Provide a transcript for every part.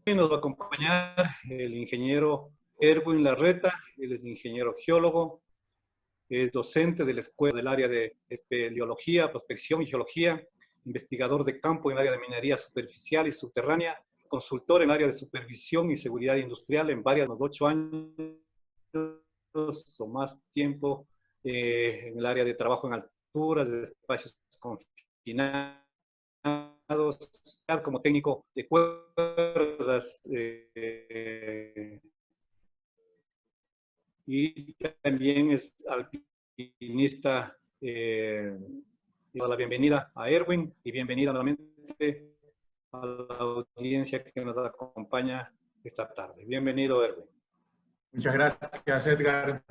Hoy nos va a acompañar el ingeniero Erwin Larreta. Él es ingeniero geólogo, es docente de la escuela del área de espeleología, prospección y geología, investigador de campo en el área de minería superficial y subterránea, consultor en el área de supervisión y seguridad industrial en varios, unos 8 años o más tiempo en el área de trabajo en alturas, de espacios confinados, como técnico de cuerdas y también es alpinista. Doy la bienvenida a Erwin y bienvenida nuevamente a la audiencia que nos acompaña esta tarde. Bienvenido, Erwin. Muchas gracias, Edgar.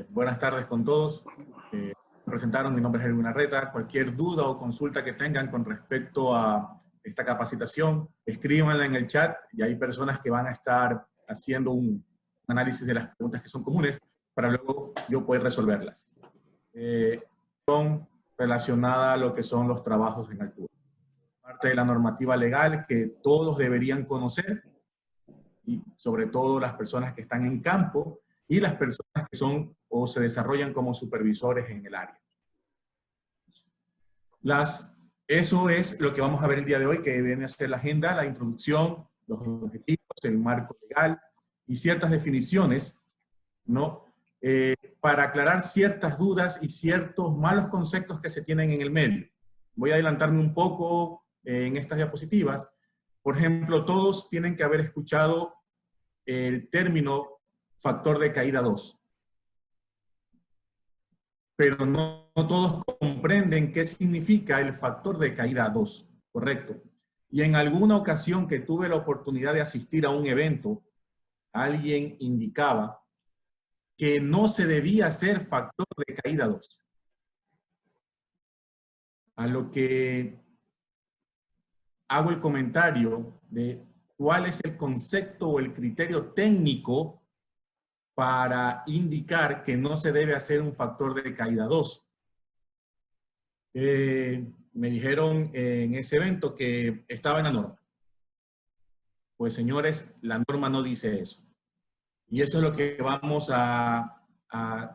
Buenas tardes con todos. Me presentaron, mi nombre es Erwin Larreta. Cualquier duda o consulta que tengan con respecto a esta capacitación, escríbanla en el chat y hay personas que van a estar haciendo un análisis de las preguntas que son comunes para luego yo poder resolverlas. Son relacionadas a lo que son los trabajos en altura. Parte de la normativa legal que todos deberían conocer, y sobre todo las personas que están en campo y las personas que son o se desarrollan como supervisores en el área. Eso es lo que vamos a ver el día de hoy, que viene a ser la agenda, la introducción, los objetivos, el marco legal y ciertas definiciones, ¿no? Para aclarar ciertas dudas y ciertos malos conceptos que se tienen en el medio. Voy a adelantarme un poco en estas diapositivas. Por ejemplo, todos tienen que haber escuchado el término factor de caída 2. Pero no todos comprenden qué significa el factor de caída 2, ¿correcto? Y en alguna ocasión que tuve la oportunidad de asistir a un evento, alguien indicaba que no se debía hacer factor de caída 2. A lo que hago el comentario de cuál es el concepto o el criterio técnico para indicar que no se debe hacer un factor de caída 2. Me dijeron en ese evento que estaba en la norma. Pues señores, la norma no dice eso. Y eso es lo que vamos a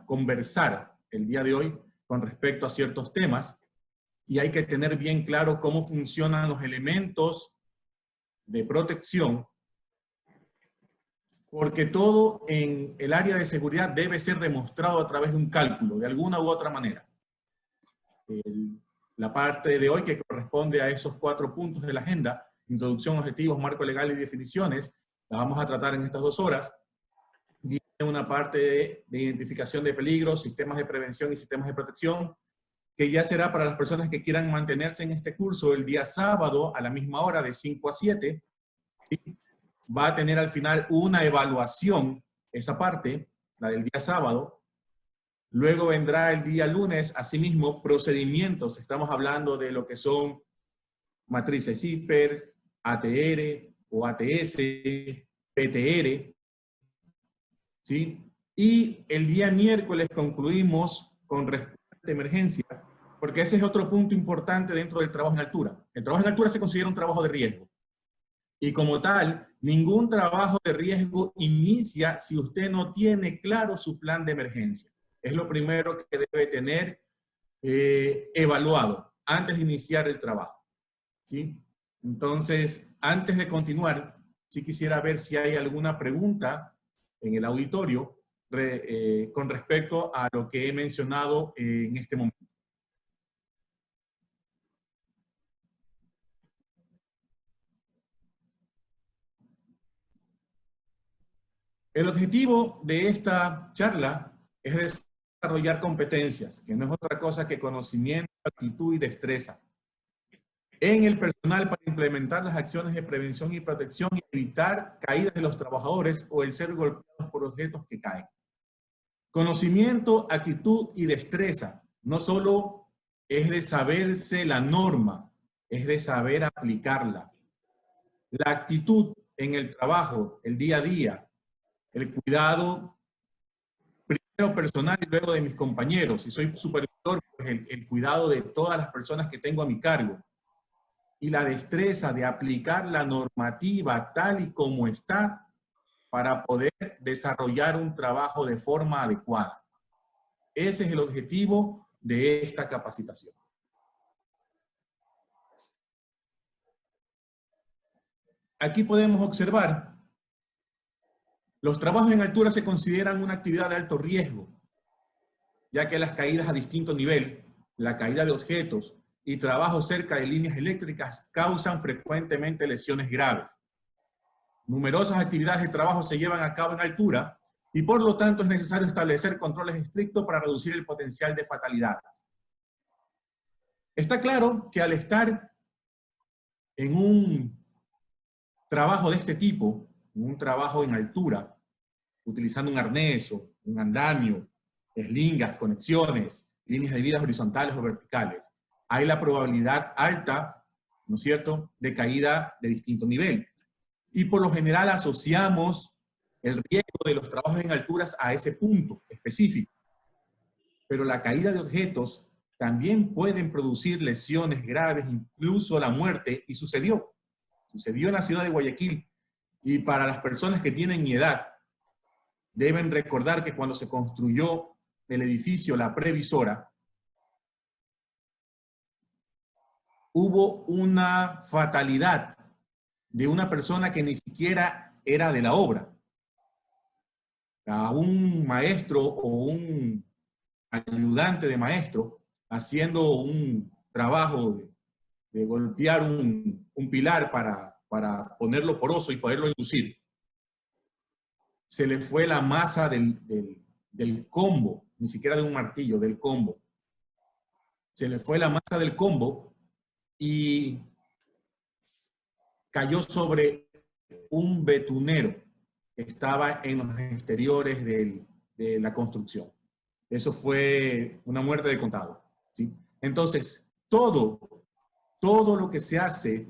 conversar el día de hoy con respecto a ciertos temas. Y hay que tener bien claro cómo funcionan los elementos de protección, porque todo en el área de seguridad debe ser demostrado a través de un cálculo, de alguna u otra manera. La parte de hoy que corresponde a esos 4 puntos de la agenda, introducción, objetivos, marco legal y definiciones, la vamos a tratar en estas 2 horas. Viene una parte de identificación de peligros, sistemas de prevención y sistemas de protección, que ya será para las personas que quieran mantenerse en este curso el día sábado a la misma hora de 5 a 7. ¿Sí? Va a tener al final una evaluación, esa parte, la del día sábado. Luego vendrá el día lunes, asimismo, procedimientos. Estamos hablando de lo que son matrices CIPERS, ATR o ATS, PTR. ¿Sí? Y el día miércoles concluimos con respuesta de emergencia, porque ese es otro punto importante dentro del trabajo en altura. El trabajo en altura se considera un trabajo de riesgo. Y como tal, ningún trabajo de riesgo inicia si usted no tiene claro su plan de emergencia. Es lo primero que debe tener evaluado antes de iniciar el trabajo. ¿Sí? Entonces, antes de continuar, sí quisiera ver si hay alguna pregunta en el auditorio con respecto a lo que he mencionado en este momento. El objetivo de esta charla es desarrollar competencias, que no es otra cosa que conocimiento, actitud y destreza en el personal para implementar las acciones de prevención y protección y evitar caídas de los trabajadores o el ser golpeados por objetos que caen. Conocimiento, actitud y destreza no solo es de saberse la norma, es de saber aplicarla. La actitud en el trabajo, el día a día, el cuidado primero personal y luego de mis compañeros. Si soy supervisor, pues el cuidado de todas las personas que tengo a mi cargo. y la destreza de aplicar la normativa tal y como está para poder desarrollar un trabajo de forma adecuada. Ese es el objetivo de esta capacitación. Aquí podemos observar, los trabajos en altura se consideran una actividad de alto riesgo, ya que las caídas a distinto nivel, la caída de objetos y trabajo cerca de líneas eléctricas causan frecuentemente lesiones graves. Numerosas actividades de trabajo se llevan a cabo en altura y por lo tanto es necesario establecer controles estrictos para reducir el potencial de fatalidades. Está claro que al estar en un trabajo de este tipo, un trabajo en altura, utilizando un arnés o un andamio, eslingas, conexiones, líneas de vida horizontales o verticales, hay la probabilidad alta, ¿no es cierto?, de caída de distinto nivel. Y por lo general asociamos el riesgo de los trabajos en alturas a ese punto específico. Pero la caída de objetos también pueden producir lesiones graves, incluso la muerte, y sucedió. Sucedió en la ciudad de Guayaquil. Y para las personas que tienen mi edad, deben recordar que cuando se construyó el edificio La Previsora, hubo una fatalidad de una persona que ni siquiera era de la obra. A un maestro o un ayudante de maestro haciendo un trabajo de golpear un pilar para ponerlo poroso y poderlo inducir. Se le fue la masa del combo, ni siquiera de un martillo, del combo. Se le fue la masa del combo y cayó sobre un betunero que estaba en los exteriores de la construcción. Eso fue una muerte de contado, ¿sí? Entonces, todo lo que se hace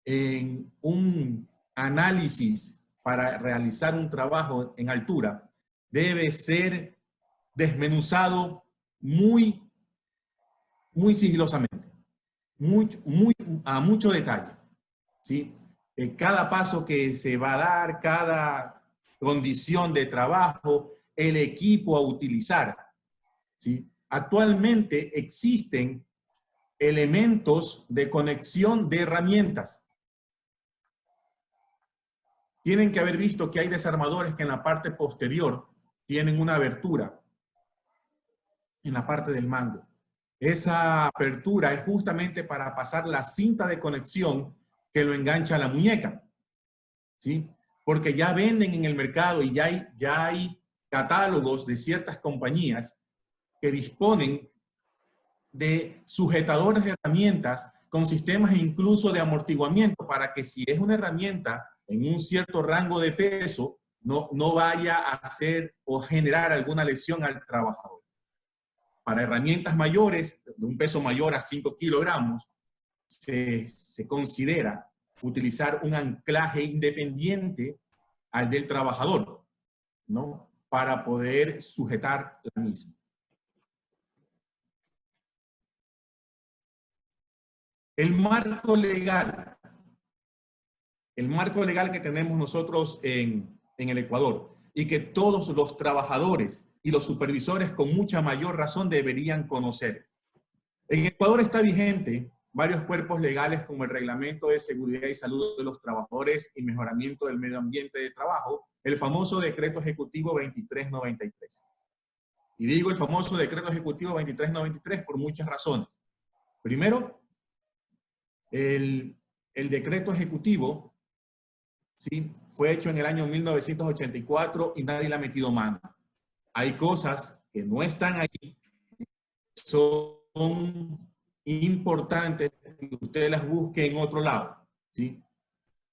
en un análisis para realizar un trabajo en altura debe ser desmenuzado muy sigilosamente, a mucho detalle, ¿sí? Cada paso que se va a dar, cada condición de trabajo, el equipo a utilizar, ¿sí? Actualmente existen elementos de conexión de herramientas. Tienen que haber visto que hay desarmadores que en la parte posterior tienen una abertura en la parte del mango. Esa apertura es justamente para pasar la cinta de conexión que lo engancha a la muñeca, ¿sí? Porque ya venden en el mercado y ya hay catálogos de ciertas compañías que disponen de sujetadores de herramientas con sistemas incluso de amortiguamiento para que si es una herramienta en un cierto rango de peso, no vaya a hacer o generar alguna lesión al trabajador. Para herramientas mayores, de un peso mayor a 5 kilogramos, se considera utilizar un anclaje independiente al del trabajador, ¿no? Para poder sujetar la misma. El marco legal que tenemos nosotros en el Ecuador y que todos los trabajadores y los supervisores con mucha mayor razón deberían conocer. En Ecuador está vigente varios cuerpos legales como el Reglamento de Seguridad y Salud de los Trabajadores y Mejoramiento del Medio Ambiente de Trabajo, el famoso Decreto Ejecutivo 2393. Y digo el famoso Decreto Ejecutivo 2393 por muchas razones. Primero, el decreto ejecutivo, ¿sí?, fue hecho en el año 1984 y nadie le ha metido mano. Hay cosas que no están ahí, son importantes que usted las busque en otro lado, ¿sí?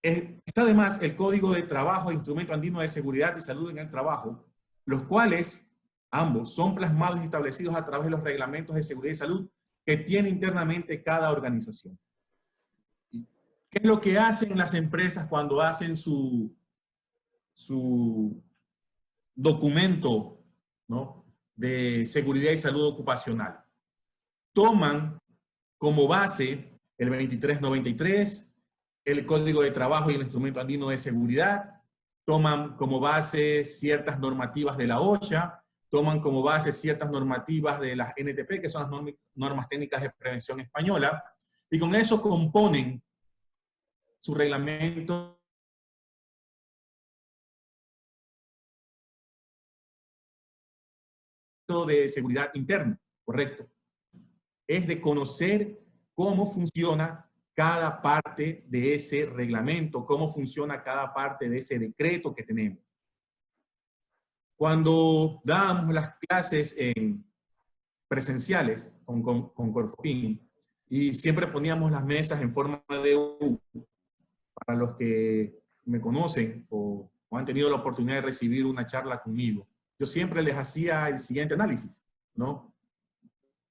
Está además el Código de Trabajo e Instrumento Andino de Seguridad y Salud en el Trabajo, los cuales ambos son plasmados y establecidos a través de los reglamentos de seguridad y salud que tiene internamente cada organización. ¿Qué es lo que hacen las empresas cuando hacen su documento, ¿no?, de seguridad y salud ocupacional? Toman como base el 2393, el Código de Trabajo y el Instrumento Andino de Seguridad, toman como base ciertas normativas de la OSHA, toman como base ciertas normativas de las NTP, que son las normas técnicas de prevención española, y con eso componen su reglamento de seguridad interna, correcto. Es de conocer cómo funciona cada parte de ese reglamento, cómo funciona cada parte de ese decreto que tenemos. Cuando dábamos las clases presenciales con Corfopin, y siempre poníamos las mesas en forma de U, para los que me conocen o han tenido la oportunidad de recibir una charla conmigo, yo siempre les hacía el siguiente análisis, ¿no?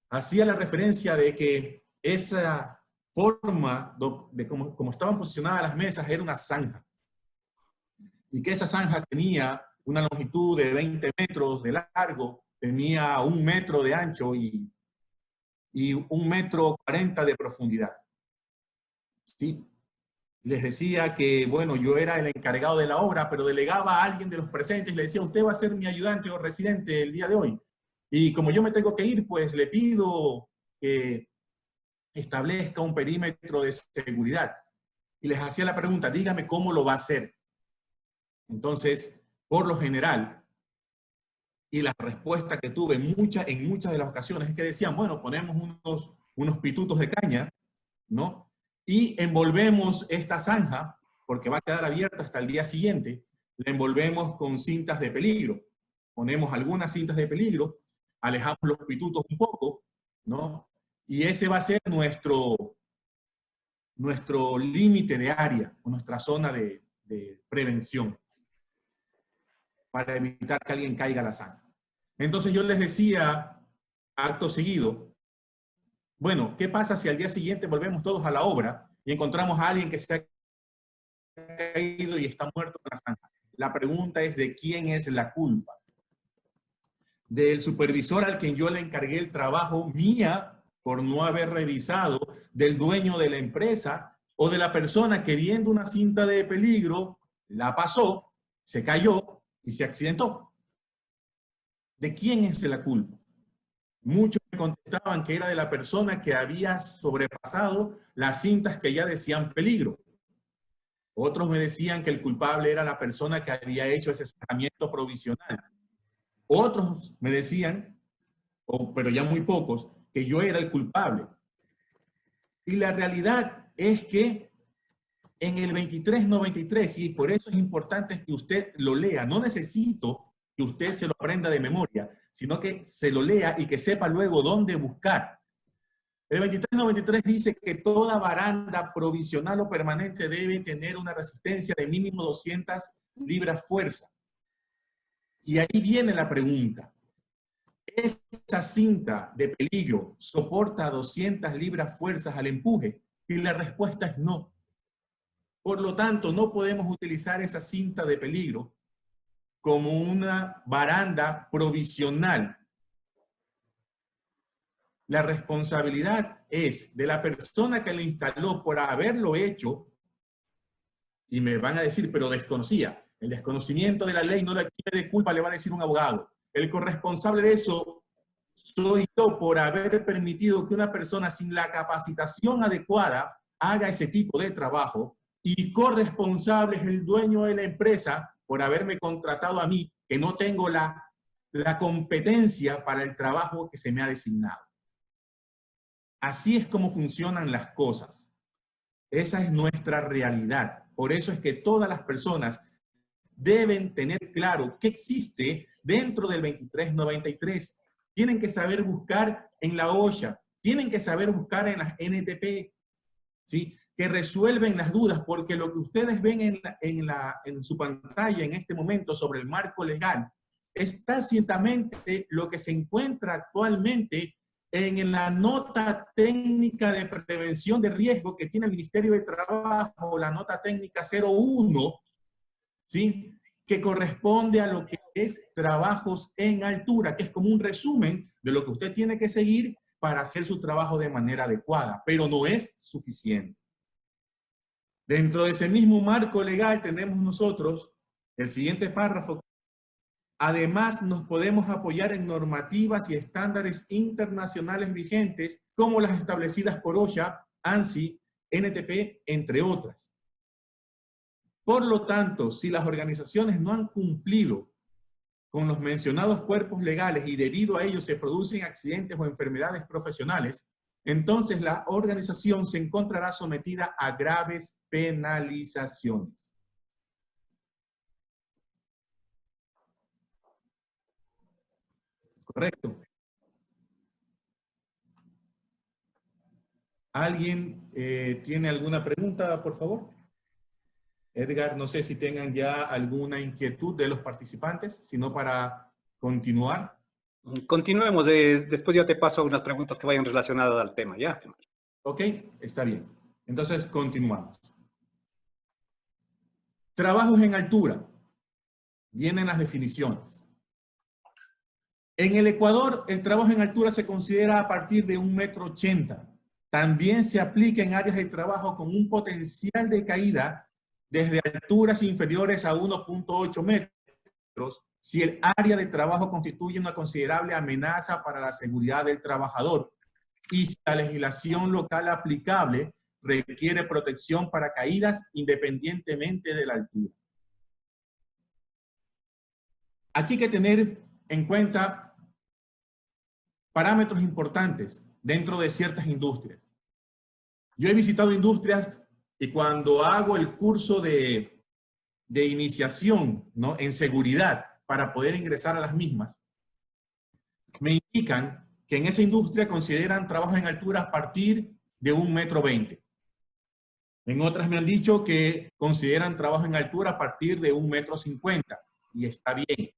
Hacía la referencia de que esa forma de cómo estaban posicionadas las mesas era una zanja. Y que esa zanja tenía una longitud de 20 metros de largo, tenía 1 metro de ancho y 1,40 metros de profundidad. ¿Sí? Les decía que, bueno, yo era el encargado de la obra, pero delegaba a alguien de los presentes y le decía, usted va a ser mi ayudante o residente el día de hoy. Y como yo me tengo que ir, pues le pido que establezca un perímetro de seguridad. Y les hacía la pregunta, dígame cómo lo va a hacer. Entonces, por lo general, y la respuesta que tuve en muchas de las ocasiones es que decían, bueno, ponemos unos pitutos de caña, ¿no? Y envolvemos esta zanja, porque va a quedar abierta hasta el día siguiente, la envolvemos con cintas de peligro. Ponemos algunas cintas de peligro, alejamos los pitutos un poco, ¿no? Y ese va a ser nuestro límite de área, o nuestra zona de prevención, para evitar que alguien caiga a la zanja. Entonces yo les decía, acto seguido, bueno, ¿qué pasa si al día siguiente volvemos todos a la obra y encontramos a alguien que se ha caído y está muerto en la zanja? La pregunta es de quién es la culpa. Del supervisor al quien yo le encargué el trabajo, mía, por no haber revisado, del dueño de la empresa, o de la persona que viendo una cinta de peligro, la pasó, se cayó y se accidentó. ¿De quién es la culpa? Muchos me contestaban que era de la persona que había sobrepasado las cintas que ya decían peligro. Otros me decían que el culpable era la persona que había hecho ese cerramiento provisional. Otros me decían, pero ya muy pocos, que yo era el culpable. Y la realidad es que en el 2393, y por eso es importante que usted lo lea, no necesito que usted se lo aprenda de memoria, sino que se lo lea y que sepa luego dónde buscar. El 2393 dice que toda baranda provisional o permanente debe tener una resistencia de mínimo 200 libras fuerza. Y ahí viene la pregunta. ¿Esa cinta de peligro soporta 200 libras fuerzas al empuje? Y la respuesta es no. Por lo tanto, no podemos utilizar esa cinta de peligro como una baranda provisional. La responsabilidad es de la persona que lo instaló por haberlo hecho, y me van a decir, pero desconocía. El desconocimiento de la ley no le tiene de culpa, le va a decir un abogado. El corresponsable de eso soy yo por haber permitido que una persona sin la capacitación adecuada haga ese tipo de trabajo, y corresponsable es el dueño de la empresa por haberme contratado a mí, que no tengo la competencia para el trabajo que se me ha designado. Así es como funcionan las cosas. Esa es nuestra realidad. Por eso es que todas las personas deben tener claro qué existe dentro del 2393. Tienen que saber buscar en la OSHA, tienen que saber buscar en las NTP, ¿sí? Que resuelven las dudas, porque lo que ustedes ven en su pantalla en este momento sobre el marco legal es tácitamente lo que se encuentra actualmente en la nota técnica de prevención de riesgo que tiene el Ministerio de Trabajo, la nota técnica 01, ¿sí? Que corresponde a lo que es trabajos en altura, que es como un resumen de lo que usted tiene que seguir para hacer su trabajo de manera adecuada, pero no es suficiente. Dentro de ese mismo marco legal tenemos nosotros el siguiente párrafo. Además, nos podemos apoyar en normativas y estándares internacionales vigentes, como las establecidas por OSHA, ANSI, NTP, entre otras. Por lo tanto, si las organizaciones no han cumplido con los mencionados cuerpos legales y debido a ello se producen accidentes o enfermedades profesionales, entonces la organización se encontrará sometida a graves penalizaciones. Correcto. ¿Alguien tiene alguna pregunta, por favor? Edgar, no sé si tengan ya alguna inquietud de los participantes, sino para continuar. Continuemos, después yo te paso unas preguntas que vayan relacionadas al tema, ¿ya? Ok, está bien. Entonces, continuamos. Trabajos en altura. Vienen las definiciones. En el Ecuador, el trabajo en altura se considera a partir de 1,80 m. También se aplica en áreas de trabajo con un potencial de caída desde alturas inferiores a 1,8 metros, si el área de trabajo constituye una considerable amenaza para la seguridad del trabajador y si la legislación local aplicable requiere protección para caídas independientemente de la altura. Aquí hay que tener en cuenta parámetros importantes dentro de ciertas industrias. Yo he visitado industrias y cuando hago el curso de iniciación, ¿no?, en seguridad para poder ingresar a las mismas, me indican que en esa industria consideran trabajo en altura a partir de 1,20 m. En otras me han dicho que consideran trabajo en altura a partir de 1,50 m. Y está bien.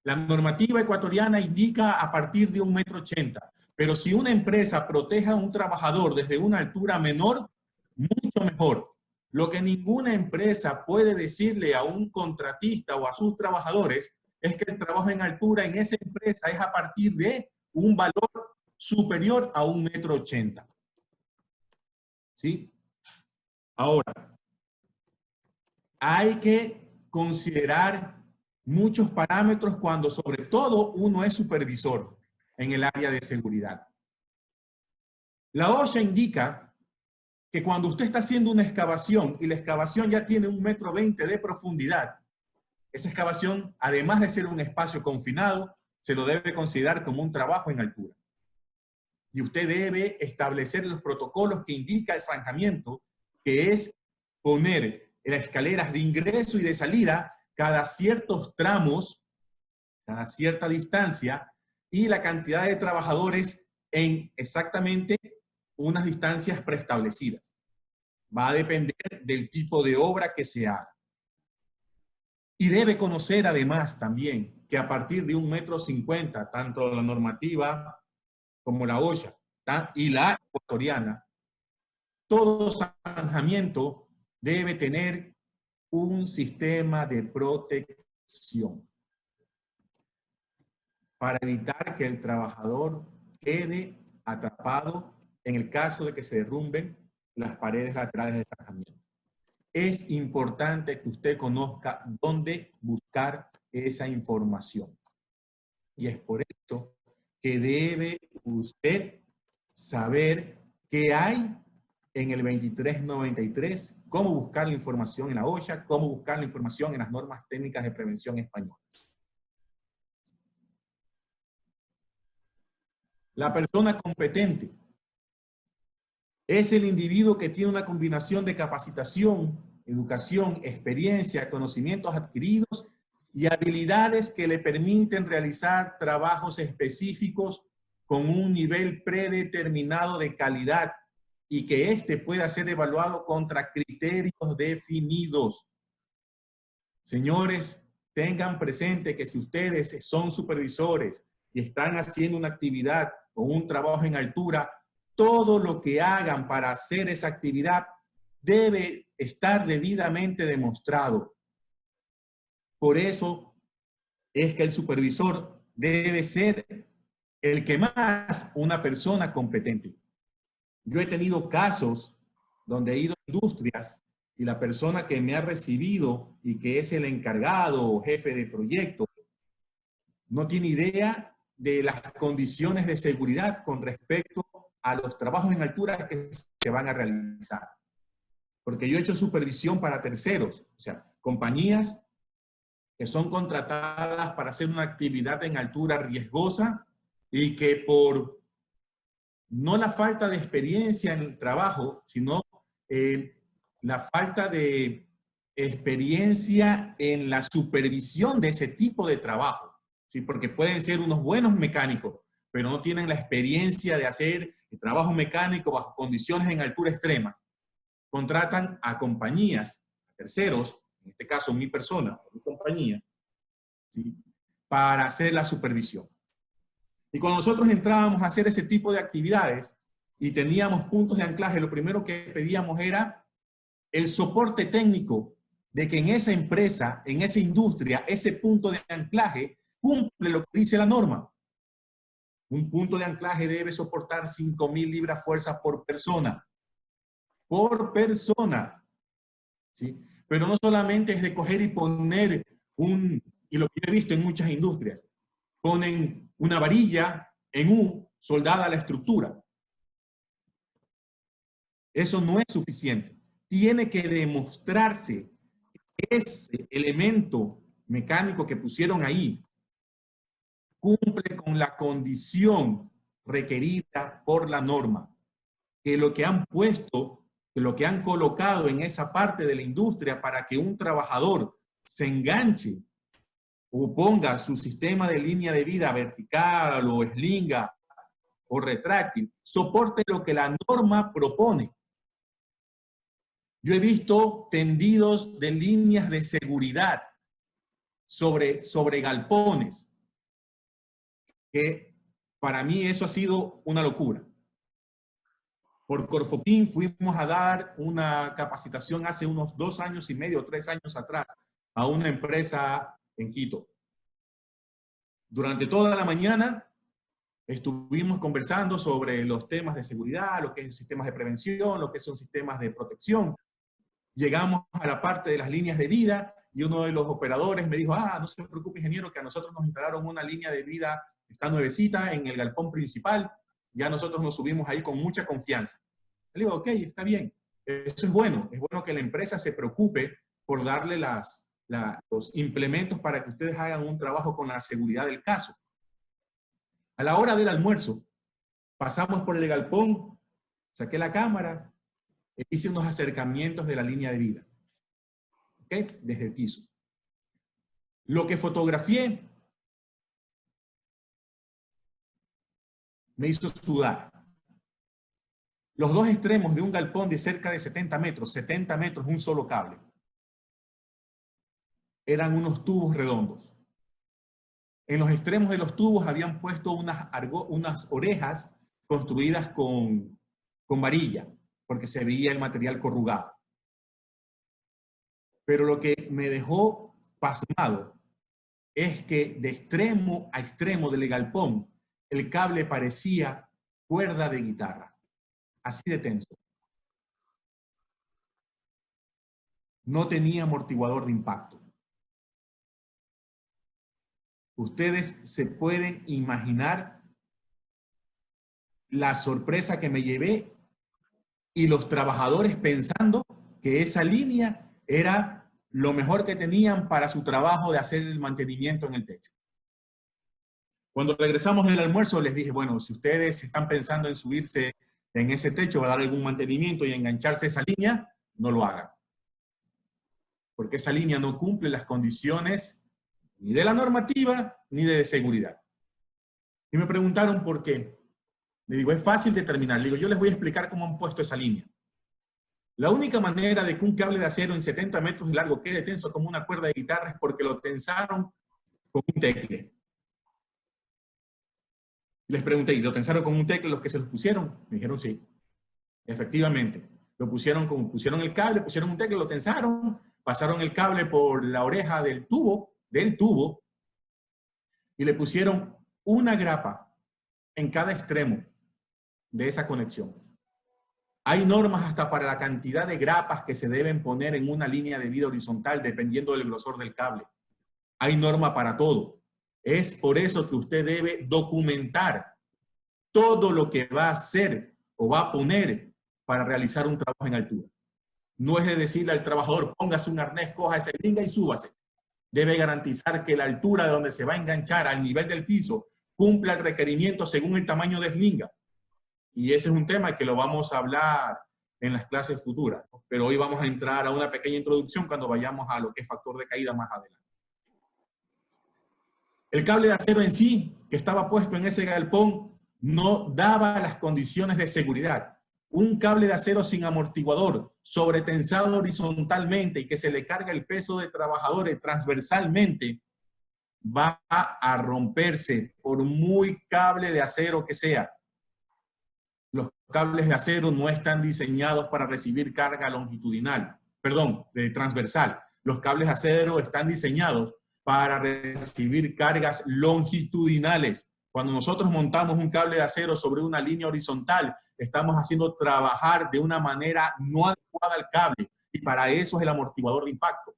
La normativa ecuatoriana indica a partir de 1,80 m. Pero si una empresa protege a un trabajador desde una altura menor, mucho mejor. Lo que ninguna empresa puede decirle a un contratista o a sus trabajadores es que el trabajo en altura en esa empresa es a partir de un valor superior a 1,80 m. ¿Sí? Ahora, hay que considerar muchos parámetros cuando sobre todo uno es supervisor en el área de seguridad. La OSHA indica que cuando usted está haciendo una excavación y la excavación ya tiene 1,20 m de profundidad, esa excavación, además de ser un espacio confinado, se lo debe considerar como un trabajo en altura. Y usted debe establecer los protocolos que indica el zanjamiento, que es poner las escaleras de ingreso y de salida cada ciertos tramos, cada cierta distancia, y la cantidad de trabajadores en exactamente unas distancias preestablecidas. Va a depender del tipo de obra que se haga. Y debe conocer además también que a partir de 1,50 m, tanto la normativa como la OSHA y la ecuatoriana, todo zanjamiento debe tener un sistema de protección para evitar que el trabajador quede atrapado en el caso de que se derrumben las paredes laterales del zanjamiento. Es importante que usted conozca dónde buscar esa información. Y es por eso que debe usted saber qué hay en el 2393, cómo buscar la información en la OSHA, cómo buscar la información en las normas técnicas de prevención españolas. La persona competente es el individuo que tiene una combinación de capacitación, educación, experiencia, conocimientos adquiridos y habilidades que le permiten realizar trabajos específicos con un nivel predeterminado de calidad y que éste pueda ser evaluado contra criterios definidos. Señores, tengan presente que si ustedes son supervisores y están haciendo una actividad o un trabajo en altura, todo lo que hagan para hacer esa actividad debe estar debidamente demostrado. Por eso es que el supervisor debe ser El que más, una persona competente. Yo he tenido casos donde he ido a industrias y la persona que me ha recibido y que es el encargado o jefe de proyecto no tiene idea de las condiciones de seguridad con respecto a los trabajos en altura que se van a realizar. Porque yo he hecho supervisión para terceros, o sea, compañías que son contratadas para hacer una actividad en altura riesgosa y que por no la falta de experiencia en el trabajo, sino la falta de experiencia en la supervisión de ese tipo de trabajo, ¿sí? Porque pueden ser unos buenos mecánicos, pero no tienen la experiencia de hacer el trabajo mecánico bajo condiciones en altura extremas. Contratan a compañías, a terceros, en este caso mi persona, mi compañía, ¿sí? Para hacer la supervisión. Y cuando nosotros entrábamos a hacer ese tipo de actividades y teníamos puntos de anclaje, lo primero que pedíamos era el soporte técnico de que en esa empresa, en esa industria, ese punto de anclaje cumple lo que dice la norma. Un punto de anclaje debe soportar 5.000 libras fuerza por persona. Por persona. ¿Sí? Pero no solamente es de coger y poner y lo que he visto en muchas industrias, ponen una varilla en U soldada a la estructura. Eso no es suficiente. Tiene que demostrarse que ese elemento mecánico que pusieron ahí cumple con la condición requerida por la norma. Que lo que han puesto, que lo que han colocado en esa parte de la industria para que un trabajador se enganche o ponga su sistema de línea de vida vertical o eslinga o retráctil, soporte lo que la norma propone. Yo he visto tendidos de líneas de seguridad sobre galpones, que para mí eso ha sido una locura. Por Corfopin fuimos a dar una capacitación hace unos 2 años y medio, 3 años atrás, a una empresa en Quito. Durante toda la mañana estuvimos conversando sobre los temas de seguridad, lo que es sistemas de prevención, lo que son sistemas de protección. Llegamos a la parte de las líneas de vida y uno de los operadores me dijo, no se preocupe, ingeniero, que a nosotros nos instalaron una línea de vida, está nuevecita en el galpón principal, ya nosotros nos subimos ahí con mucha confianza. Le digo, ok, está bien, eso es bueno que la empresa se preocupe por darle los implementos para que ustedes hagan un trabajo con la seguridad del caso. A la hora del almuerzo, pasamos por el galpón, saqué la cámara, hice unos acercamientos de la línea de vida, ¿ok? Desde el piso. Lo que fotografié me hizo sudar. Los dos extremos de un galpón de cerca de 70 metros, un solo cable, eran unos tubos redondos. En los extremos de los tubos habían puesto unas orejas construidas con varilla, porque se veía el material corrugado. Pero lo que me dejó pasmado es que de extremo a extremo del galpón, el cable parecía cuerda de guitarra, así de tenso. No tenía amortiguador de impacto. Ustedes se pueden imaginar la sorpresa que me llevé y los trabajadores pensando que esa línea era lo mejor que tenían para su trabajo de hacer el mantenimiento en el techo. Cuando regresamos del almuerzo les dije, bueno, si ustedes están pensando en subirse en ese techo a dar algún mantenimiento y engancharse a esa línea, no lo hagan. Porque esa línea no cumple las condiciones ni de la normativa ni de seguridad. Y me preguntaron por qué. Le digo, es fácil determinar. Le digo, yo les voy a explicar cómo han puesto esa línea. La única manera de que un cable de acero en 70 metros de largo quede tenso como una cuerda de guitarra es porque lo tensaron con un tecle. Les pregunté, ¿y lo tensaron con un tecle los que se los pusieron? Me dijeron sí. Efectivamente. Pusieron el cable, pusieron un tecle, lo tensaron, pasaron el cable por la oreja del tubo, y le pusieron una grapa en cada extremo de esa conexión. Hay normas hasta para la cantidad de grapas que se deben poner en una línea de vida horizontal dependiendo del grosor del cable. Hay norma para todo. Es por eso que usted debe documentar todo lo que va a hacer o va a poner para realizar un trabajo en altura. No es de decirle al trabajador, póngase un arnés, coja esa eslinga y súbase. Debe garantizar que la altura de donde se va a enganchar al nivel del piso cumpla el requerimiento según el tamaño de eslinga. Y ese es un tema que lo vamos a hablar en las clases futuras, ¿no? Pero hoy vamos a entrar a una pequeña introducción cuando vayamos a lo que es factor de caída más adelante. El cable de acero en sí, que estaba puesto en ese galpón, no daba las condiciones de seguridad. Un cable de acero sin amortiguador, sobretensado horizontalmente y que se le carga el peso de trabajadores transversalmente, va a romperse por muy cable de acero que sea. Los cables de acero no están diseñados para recibir carga longitudinal, transversal. Los cables de acero están diseñados para recibir cargas longitudinales. Cuando nosotros montamos un cable de acero sobre una línea horizontal, estamos haciendo trabajar de una manera no adecuada al cable, y para eso es el amortiguador de impacto.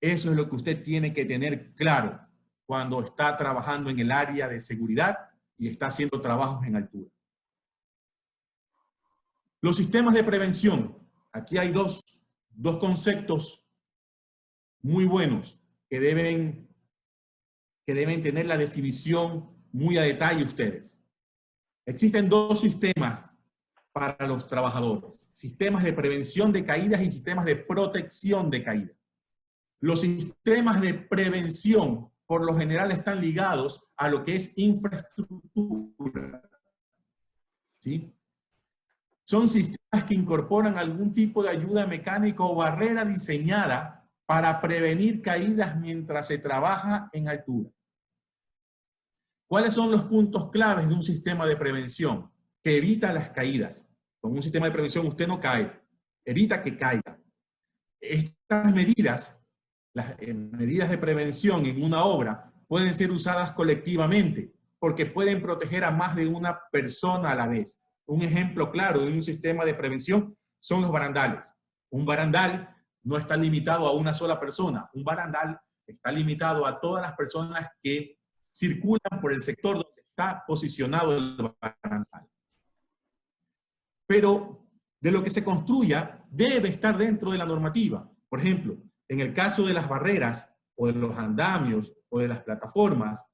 Eso es lo que usted tiene que tener claro cuando está trabajando en el área de seguridad y está haciendo trabajos en altura. Los sistemas de prevención. Aquí hay dos conceptos muy buenos que deben tener la definición muy a detalle ustedes. Existen dos sistemas para los trabajadores: sistemas de prevención de caídas y sistemas de protección de caídas. Los sistemas de prevención por lo general están ligados a lo que es infraestructura, ¿sí? Son sistemas que incorporan algún tipo de ayuda mecánica o barrera diseñada para prevenir caídas mientras se trabaja en altura. ¿Cuáles son los puntos claves de un sistema de prevención? Que evita las caídas. Con un sistema de prevención usted no cae, evita que caiga. Estas medidas, las medidas de prevención en una obra, pueden ser usadas colectivamente porque pueden proteger a más de una persona a la vez. Un ejemplo claro de un sistema de prevención son los barandales. Un barandal no está limitado a una sola persona. Un barandal está limitado a todas las personas que circulan por el sector donde está posicionado el barandal. Pero de lo que se construya debe estar dentro de la normativa. Por ejemplo, en el caso de las barreras o de los andamios o de las plataformas,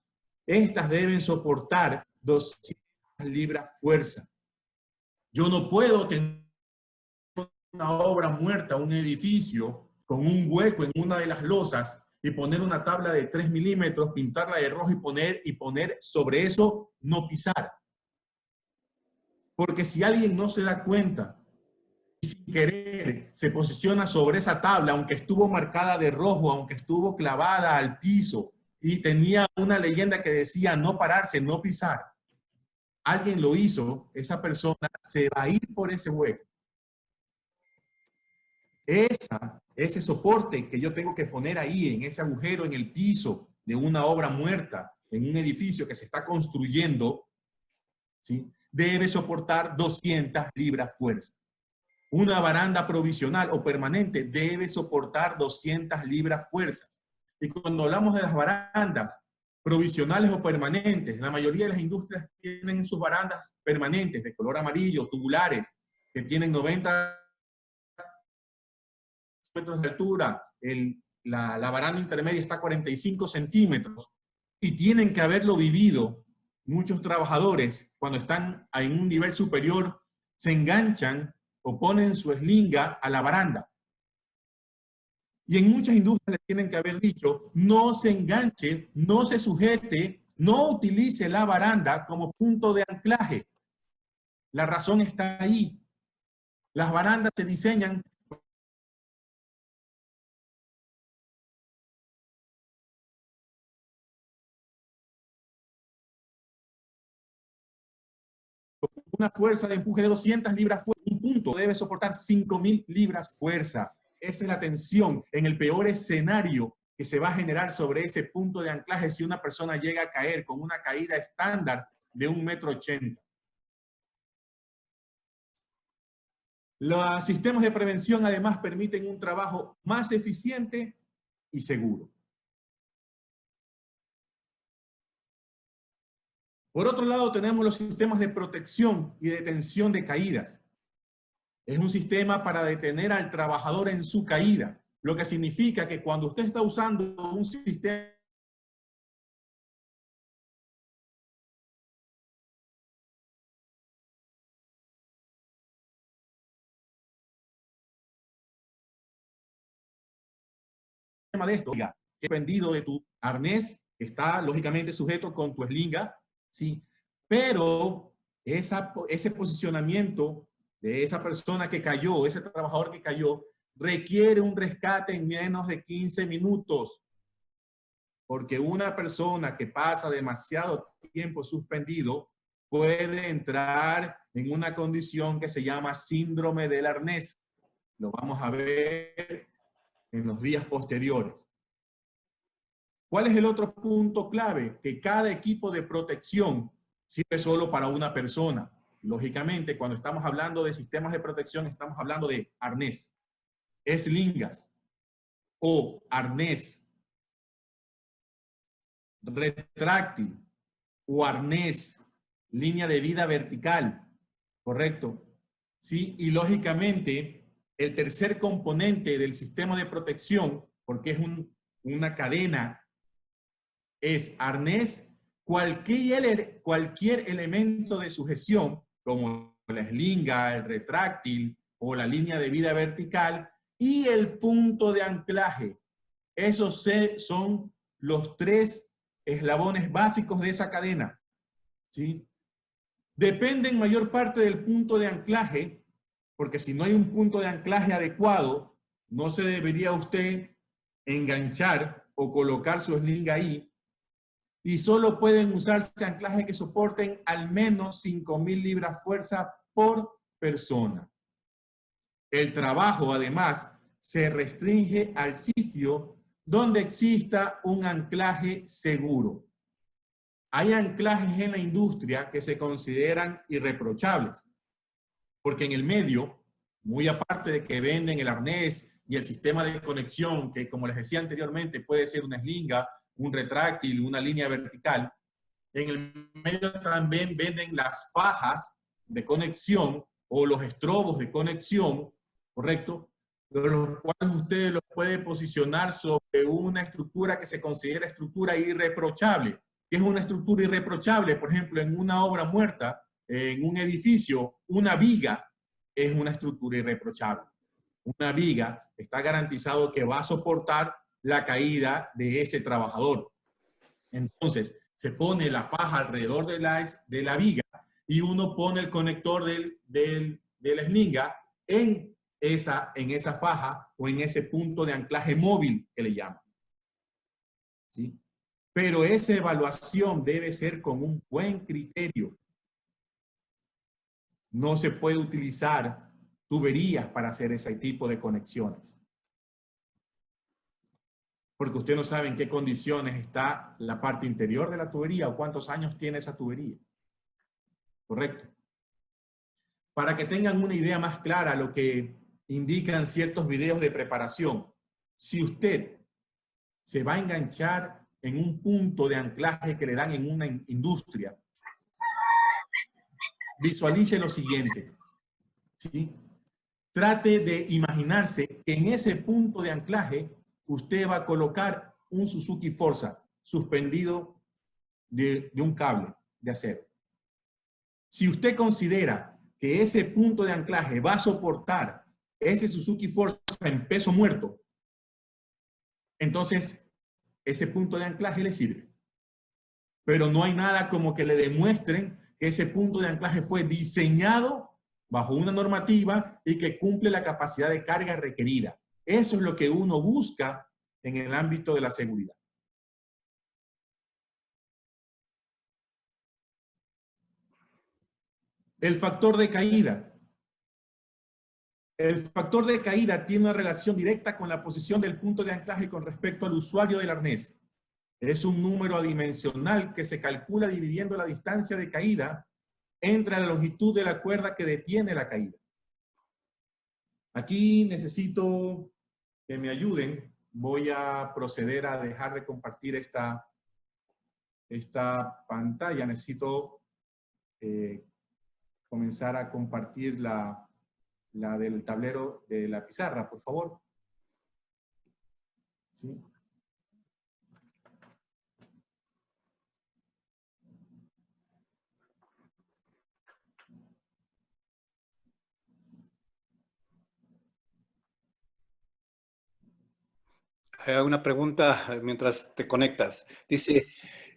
estas deben soportar 200 libras fuerza. Yo no puedo tener una obra muerta, un edificio con un hueco en una de las losas y poner una tabla de 3 milímetros, pintarla de rojo y poner sobre eso no pisar. Porque si alguien no se da cuenta y sin querer se posiciona sobre esa tabla, aunque estuvo marcada de rojo, aunque estuvo clavada al piso y tenía una leyenda que decía no pararse, no pisar, alguien lo hizo, esa persona se va a ir por ese hueco. Ese soporte que yo tengo que poner ahí, en ese agujero en el piso de una obra muerta, en un edificio que se está construyendo, ¿sí?, debe soportar 200 libras fuerza. Una baranda provisional o permanente debe soportar 200 libras fuerza. Y cuando hablamos de las barandas provisionales o permanentes, la mayoría de las industrias tienen sus barandas permanentes de color amarillo, tubulares, que tienen 90 metros de altura, la baranda intermedia está a 45 centímetros, y tienen que haberlo vivido. Muchos trabajadores, cuando están en un nivel superior, se enganchan o ponen su eslinga a la baranda. Y en muchas industrias les tienen que haber dicho, no se enganche, no se sujete, no utilice la baranda como punto de anclaje. La razón está ahí. Las barandas se diseñan una fuerza de empuje de 200 libras fuerza. Un punto debe soportar 5.000 libras fuerza. Esa es la tensión en el peor escenario que se va a generar sobre ese punto de anclaje si una persona llega a caer con una caída estándar de 1,80 m. Los sistemas de prevención además permiten un trabajo más eficiente y seguro. Por otro lado, tenemos los sistemas de protección y detención de caídas. Es un sistema para detener al trabajador en su caída, lo que significa que cuando usted está usando un sistema de esto, que dependido de tu arnés, está lógicamente sujeto con tu eslinga, ¿sí? Pero ese posicionamiento de esa persona que cayó, ese trabajador que cayó, requiere un rescate en menos de 15 minutos. Porque una persona que pasa demasiado tiempo suspendido puede entrar en una condición que se llama síndrome del arnés. Lo vamos a ver en los días posteriores. ¿Cuál es el otro punto clave? Que cada equipo de protección sirve solo para una persona. Lógicamente, cuando estamos hablando de sistemas de protección, estamos hablando de arnés, eslingas o arnés retráctil o arnés, línea de vida vertical, ¿correcto? Sí, y lógicamente el tercer componente del sistema de protección, porque es una cadena, es arnés, cualquier elemento de sujeción, como la eslinga, el retráctil o la línea de vida vertical, y el punto de anclaje. Esos son los tres eslabones básicos de esa cadena, ¿sí? Depende en mayor parte del punto de anclaje, porque si no hay un punto de anclaje adecuado, no se debería usted enganchar o colocar su eslinga ahí, y solo pueden usarse anclajes que soporten al menos 5.000 libras fuerza por persona. El trabajo, además, se restringe al sitio donde exista un anclaje seguro. Hay anclajes en la industria que se consideran irreprochables, porque en el medio, muy aparte de que venden el arnés y el sistema de conexión, que como les decía anteriormente puede ser una eslinga, un retráctil, una línea vertical, en el medio también venden las fajas de conexión o los estrobos de conexión, ¿correcto? Los cuales usted los puede posicionar sobre una estructura que se considera estructura irreprochable. ¿Qué es una estructura irreprochable? Por ejemplo, en una obra muerta, en un edificio, una viga es una estructura irreprochable. Una viga está garantizado que va a soportar la caída de ese trabajador. Entonces, se pone la faja alrededor de la viga y uno pone el conector de la eslinga en esa faja o en ese punto de anclaje móvil que le llaman, ¿sí? Pero esa evaluación debe ser con un buen criterio. No se puede utilizar tuberías para hacer ese tipo de conexiones, porque usted no sabe en qué condiciones está la parte interior de la tubería o cuántos años tiene esa tubería. ¿Correcto? Para que tengan una idea más clara lo que indican ciertos videos de preparación, si usted se va a enganchar en un punto de anclaje que le dan en una industria, visualice lo siguiente, ¿sí? Trate de imaginarse que en ese punto de anclaje usted va a colocar un Suzuki Forza suspendido de un cable de acero. Si usted considera que ese punto de anclaje va a soportar ese Suzuki Forza en peso muerto, entonces ese punto de anclaje le sirve. Pero no hay nada como que le demuestren que ese punto de anclaje fue diseñado bajo una normativa y que cumple la capacidad de carga requerida. Eso es lo que uno busca en el ámbito de la seguridad. El factor de caída. El factor de caída tiene una relación directa con la posición del punto de anclaje con respecto al usuario del arnés. Es un número adimensional que se calcula dividiendo la distancia de caída entre la longitud de la cuerda que detiene la caída. Aquí necesito que me ayuden. Voy a proceder a dejar de compartir esta pantalla. Necesito comenzar a compartir la del tablero de la pizarra, por favor. ¿Sí? Una pregunta mientras te conectas. Dice,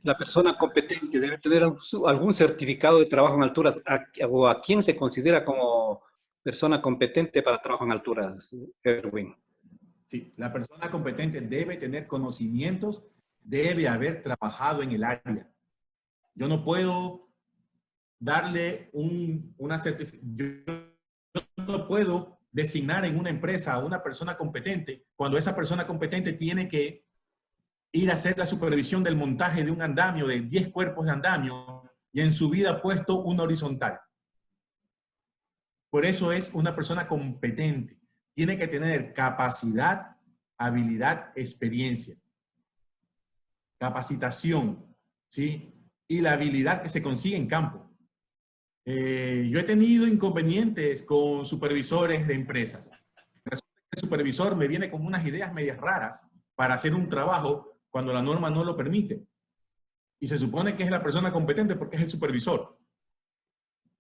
la persona competente debe tener algún certificado de trabajo en alturas. ¿O a quién se considera como persona competente para trabajo en alturas, Erwin? Sí, la persona competente debe tener conocimientos, debe haber trabajado en el área. Yo no puedo darle una certificación. Yo no puedo designar en una empresa a una persona competente cuando esa persona competente tiene que ir a hacer la supervisión del montaje de un andamio, de 10 cuerpos de andamio, y en su vida ha puesto un horizontal. Por eso es una persona competente. Tiene que tener capacidad, habilidad, experiencia, capacitación, ¿sí? Y la habilidad que se consigue en campo. Yo he tenido inconvenientes con supervisores de empresas. Resulta que el supervisor me viene con unas ideas medias raras para hacer un trabajo cuando la norma no lo permite. Y se supone que es la persona competente porque es el supervisor.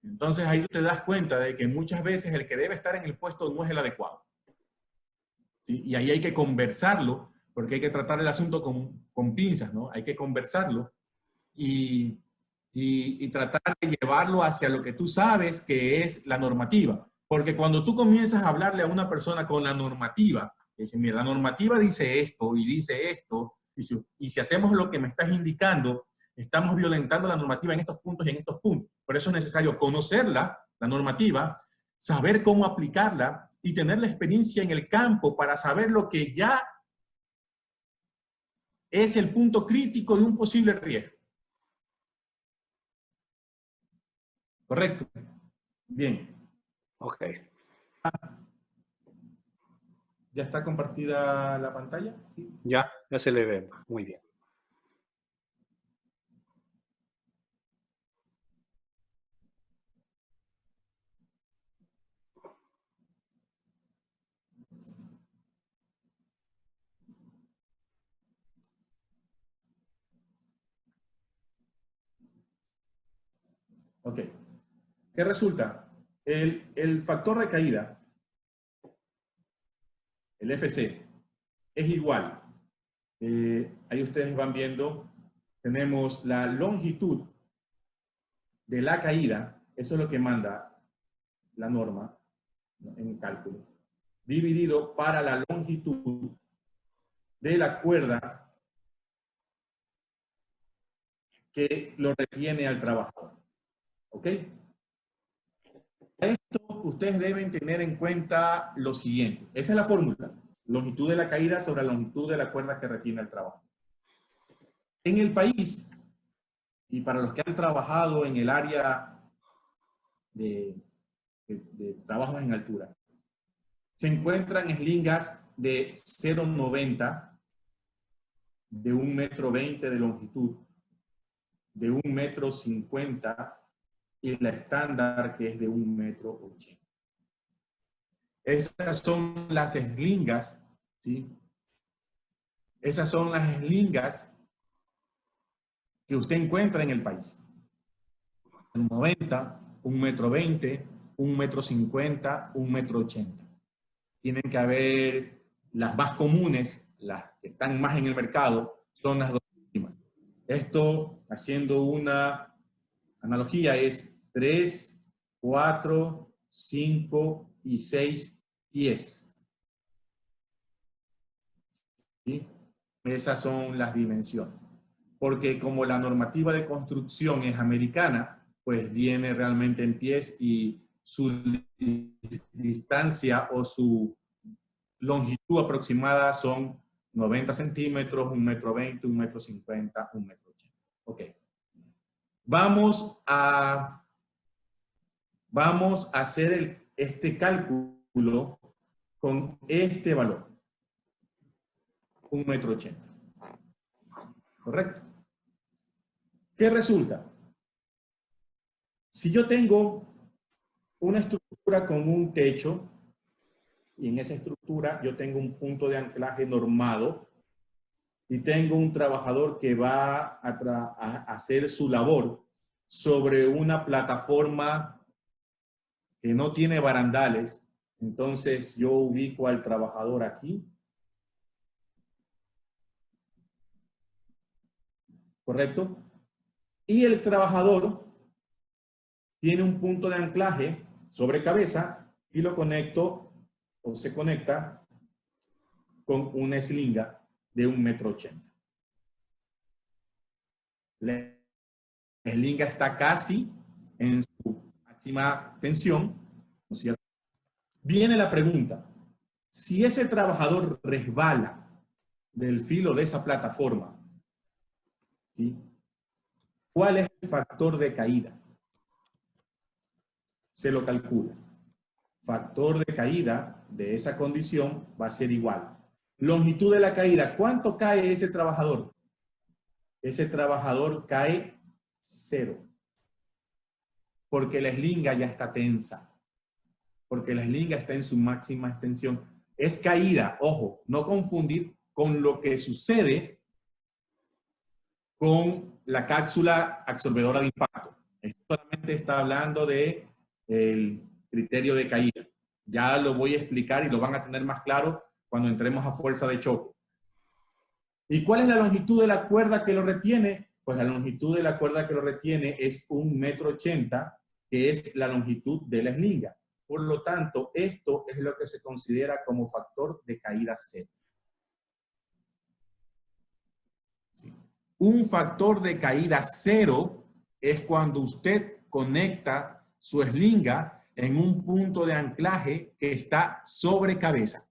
Entonces ahí te das cuenta de que muchas veces el que debe estar en el puesto no es el adecuado. ¿Sí? Y ahí hay que conversarlo, porque hay que tratar el asunto con pinzas, ¿no? Hay que conversarlo y tratar de llevarlo hacia lo que tú sabes que es la normativa. Porque cuando tú comienzas a hablarle a una persona con la normativa, dice, mira, la normativa dice esto y dice esto, y si hacemos lo que me estás indicando, estamos violentando la normativa en estos puntos y en estos puntos. Por eso es necesario conocerla, la normativa, saber cómo aplicarla y tener la experiencia en el campo para saber lo que ya es el punto crítico de un posible riesgo. ¿Correcto? Bien. Ok. ¿Ya está compartida la pantalla? Sí. Ya se le ve. Muy bien. Ok. ¿Qué resulta? El factor de caída, el FC, es igual. Ahí ustedes van viendo, tenemos la longitud de la caída, eso es lo que manda la norma, ¿no?, en cálculo, dividido para la longitud de la cuerda que lo retiene al trabajador. ¿Ok? Esto ustedes deben tener en cuenta lo siguiente. Esa es la fórmula. Longitud de la caída sobre la longitud de la cuerda que retiene el trabajo. En el país, y para los que han trabajado en el área de trabajos en altura, se encuentran eslingas de 0,90, de 1,20 m de longitud, de 1,50 m, y la estándar que es de 1,80 m. Esas son las eslingas, ¿sí? Esas son las eslingas que usted encuentra en el país. 1,90 m, 1,20 m, 1,50 m, 1,80 m. Tienen que haber las más comunes, las que están más en el mercado, son las dos últimas. Esto, haciendo una analogía, es 3, 4, 5 y 6 pies. ¿Sí? Esas son las dimensiones. Porque como la normativa de construcción es americana, pues viene realmente en pies y su distancia o su longitud aproximada son 90 centímetros, 1,20 m, 1,50 m, 1,80 m. Ok. Vamos a hacer este cálculo con este valor. 1,80 m. ¿Correcto? ¿Qué resulta? Si yo tengo una estructura con un techo, y en esa estructura yo tengo un punto de anclaje normado, y tengo un trabajador que va a hacer su labor sobre una plataforma que no tiene barandales, entonces yo ubico al trabajador aquí. ¿Correcto? Y el trabajador tiene un punto de anclaje sobre cabeza y lo conecto o se conecta con una eslinga de 1,80 m. La eslinga está casi en su máxima tensión, ¿no es cierto? Viene la pregunta, si ese trabajador resbala del filo de esa plataforma, ¿sí? ¿Cuál es el factor de caída? Se lo calcula. Factor de caída de esa condición va a ser igual. Longitud de la caída, ¿cuánto cae ese trabajador? Ese trabajador cae 0. Porque la eslinga ya está tensa. Porque la eslinga está en su máxima extensión. Es caída, ojo, no confundir con lo que sucede con la cápsula absorbedora de impacto. Esto solamente está hablando de el criterio de caída. Ya lo voy a explicar y lo van a tener más claro cuando entremos a fuerza de choque. ¿Y cuál es la longitud de la cuerda que lo retiene? Pues la longitud de la cuerda que lo retiene es 1,80 m, que es la longitud de la eslinga. Por lo tanto, esto es lo que se considera como factor de caída 0. ¿Sí? Un factor de caída 0 es cuando usted conecta su eslinga en un punto de anclaje que está sobre cabeza.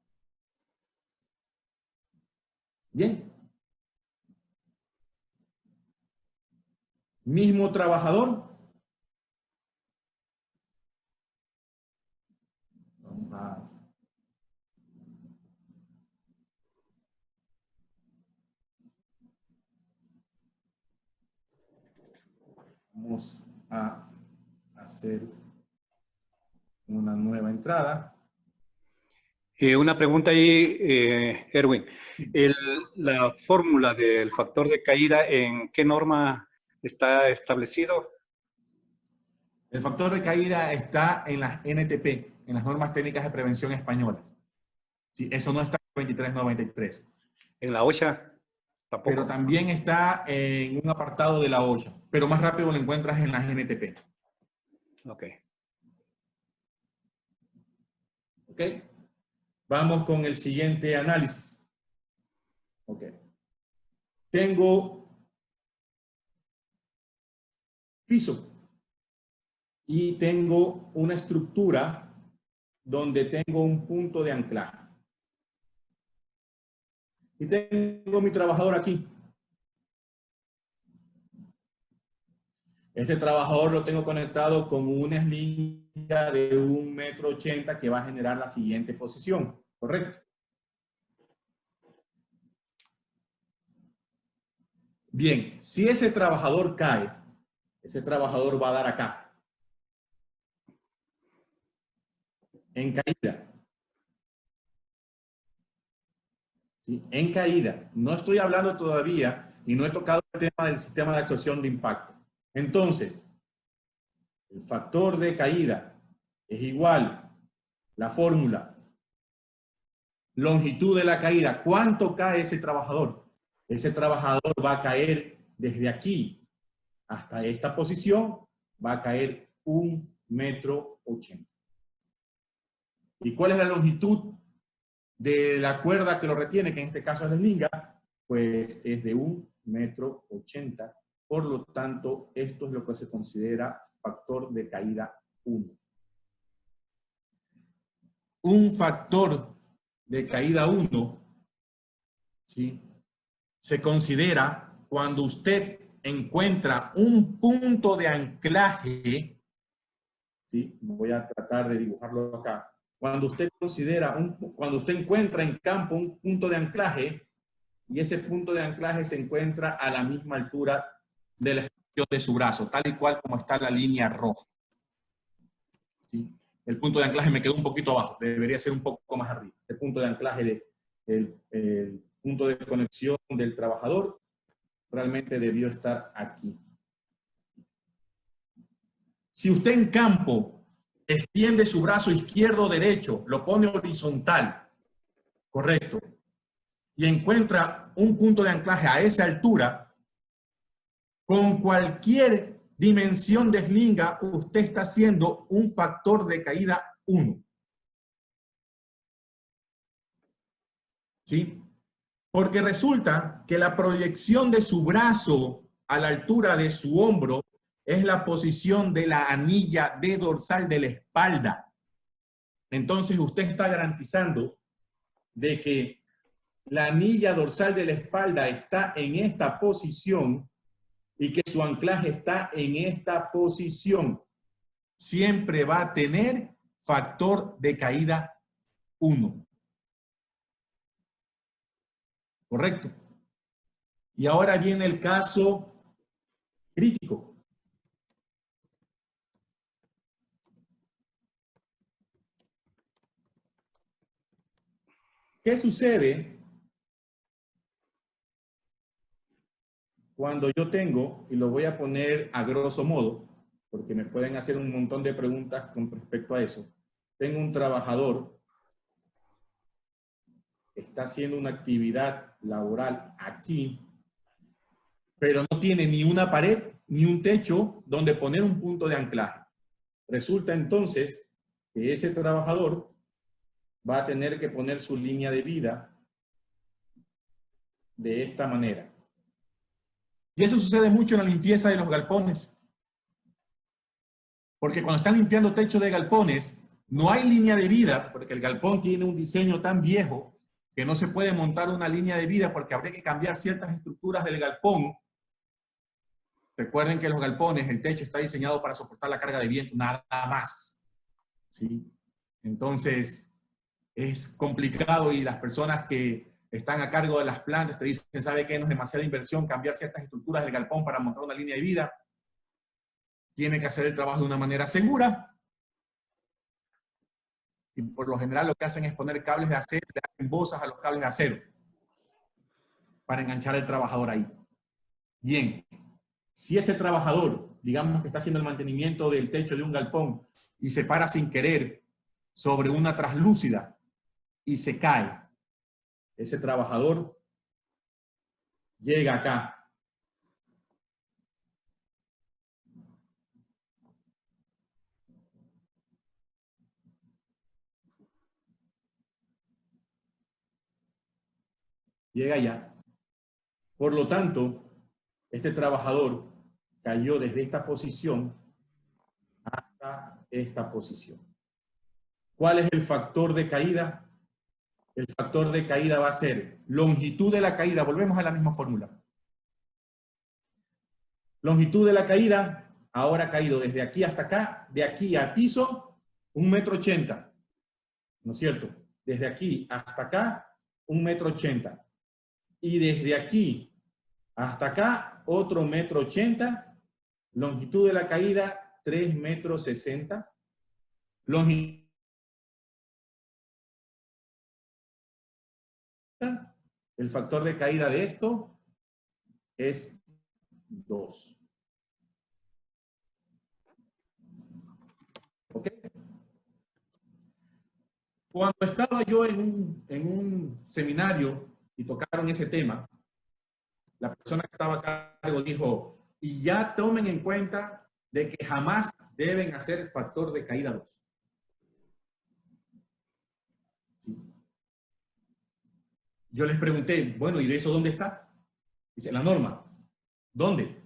Bien. Mismo trabajador. Vamos a hacer una nueva entrada. Una pregunta ahí, Erwin. La fórmula del factor de caída, ¿en qué norma está establecido? El factor de caída está en las NTP, en las normas técnicas de prevención españolas. Sí, eso no está en 2393. ¿En la OSHA? Tampoco. Pero también está en un apartado de la OSHA, pero más rápido lo encuentras en las NTP. Ok. Ok. Vamos con el siguiente análisis. Ok. Tengo piso y tengo una estructura donde tengo un punto de anclaje. Y tengo mi trabajador aquí. Este trabajador lo tengo conectado con una eslinga de 1,80 m que va a generar la siguiente posición. ¿Correcto? Bien, si ese trabajador cae, ese trabajador va a dar acá. En caída. ¿Sí? En caída. No estoy hablando todavía y no he tocado el tema del sistema de absorción de impacto. Entonces, el factor de caída es igual, la fórmula, longitud de la caída. ¿Cuánto cae ese trabajador? Ese trabajador va a caer desde aquí hasta esta posición, va a caer 1,80 m. ¿Y cuál es la longitud de la cuerda que lo retiene, que en este caso es la eslinga? Pues es de 1,80 m. Por lo tanto, esto es lo que se considera factor de caída 1. un factor de caída 1, ¿sí?, se considera cuando usted encuentra un punto de anclaje, ¿sí? Voy a tratar de dibujarlo acá. Cuando usted cuando usted encuentra en campo un punto de anclaje y ese punto de anclaje se encuentra a la misma altura de la extensión de su brazo, tal y cual como está la línea roja, ¿sí? El punto de anclaje me quedó un poquito abajo, debería ser un poco más arriba. El punto de anclaje, el punto de conexión del trabajador, realmente debió estar aquí. Si usted en campo extiende su brazo izquierdo o derecho, lo pone horizontal, correcto, y encuentra un punto de anclaje a esa altura, con cualquier dimensión de eslinga, usted está haciendo un factor de caída 1. ¿Sí? Porque resulta que la proyección de su brazo a la altura de su hombro es la posición de la anilla de dorsal de la espalda. Entonces usted está garantizando de que la anilla dorsal de la espalda está en esta posición y que su anclaje está en esta posición. Siempre va a tener factor de caída 1. ¿Correcto? Y ahora viene el caso crítico. ¿Qué sucede cuando yo tengo, y lo voy a poner a grosso modo, porque me pueden hacer un montón de preguntas con respecto a eso? Tengo un trabajador que está haciendo una actividad laboral aquí, pero no tiene ni una pared ni un techo donde poner un punto de anclaje. Resulta entonces que ese trabajador va a tener que poner su línea de vida de esta manera. Y eso sucede mucho en la limpieza de los galpones. Porque cuando están limpiando techo de galpones, no hay línea de vida, porque el galpón tiene un diseño tan viejo que no se puede montar una línea de vida porque habría que cambiar ciertas estructuras del galpón. Recuerden que los galpones, el techo está diseñado para soportar la carga de viento, nada más. ¿Sí? Entonces, es complicado y las personas que están a cargo de las plantas te dicen, ¿sabe qué? No es demasiada inversión cambiar ciertas estructuras del galpón para montar una línea de vida. Tiene que hacer el trabajo de una manera segura. Y por lo general lo que hacen es poner cables de acero, le hacen bozas a los cables de acero para enganchar al trabajador ahí. Bien, si ese trabajador, digamos que está haciendo el mantenimiento del techo de un galpón y se para sin querer sobre una traslúcida y se cae, ese trabajador llega acá. Llega allá. Por lo tanto, este trabajador cayó desde esta posición hasta esta posición. ¿Cuál es el factor de caída? El factor de caída va a ser longitud de la caída. Volvemos a la misma fórmula. Longitud de la caída, ahora ha caído desde aquí hasta acá, de aquí al piso, 1,80 m. ¿No es cierto? Desde aquí hasta acá, 1,80 m. Y desde aquí hasta acá, otro 1,80 m. Longitud de la caída, 3,60 m. Longitud. El factor de caída de esto es 2. ¿Ok? Cuando estaba yo en un seminario y tocaron ese tema, la persona que estaba a cargo dijo, y ya tomen en cuenta de que jamás deben hacer factor de caída 2. ¿Sí? Yo les pregunté, bueno, ¿y de eso dónde está? Dice, la norma. ¿Dónde?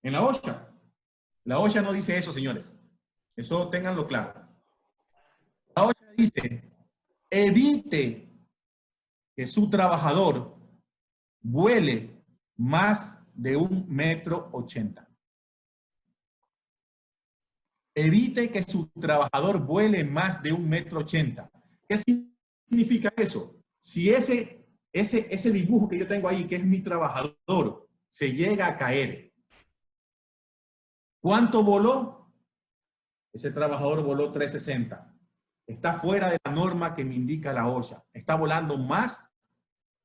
En la OSHA. La OSHA no dice eso, señores. Eso ténganlo claro. La OSHA dice, evite que su trabajador vuele más de 1,80 m. Evite que su trabajador vuele más de 1,80 m. ¿Qué significa eso? Si ese dibujo que yo tengo ahí, que es mi trabajador, se llega a caer, ¿cuánto voló? Ese trabajador voló 360. Está fuera de la norma que me indica la OSHA. Está volando más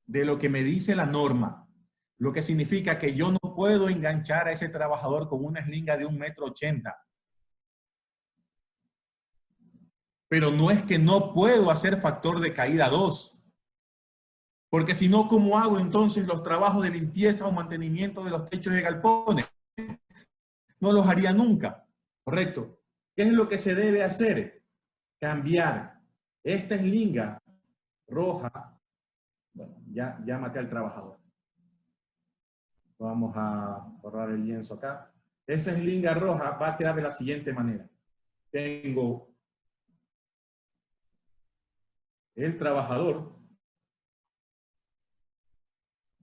de lo que me dice la norma. Lo que significa que yo no puedo enganchar a ese trabajador con una eslinga de 1,80 m. Pero no es que no puedo hacer factor de caída 2. Porque si no, ¿cómo hago entonces los trabajos de limpieza o mantenimiento de los techos de galpones? No los haría nunca. ¿Correcto? ¿Qué es lo que se debe hacer? Cambiar esta eslinga roja. Bueno, ya maté al trabajador. Vamos a borrar el lienzo acá. Esa eslinga roja va a quedar de la siguiente manera. Tengo el trabajador,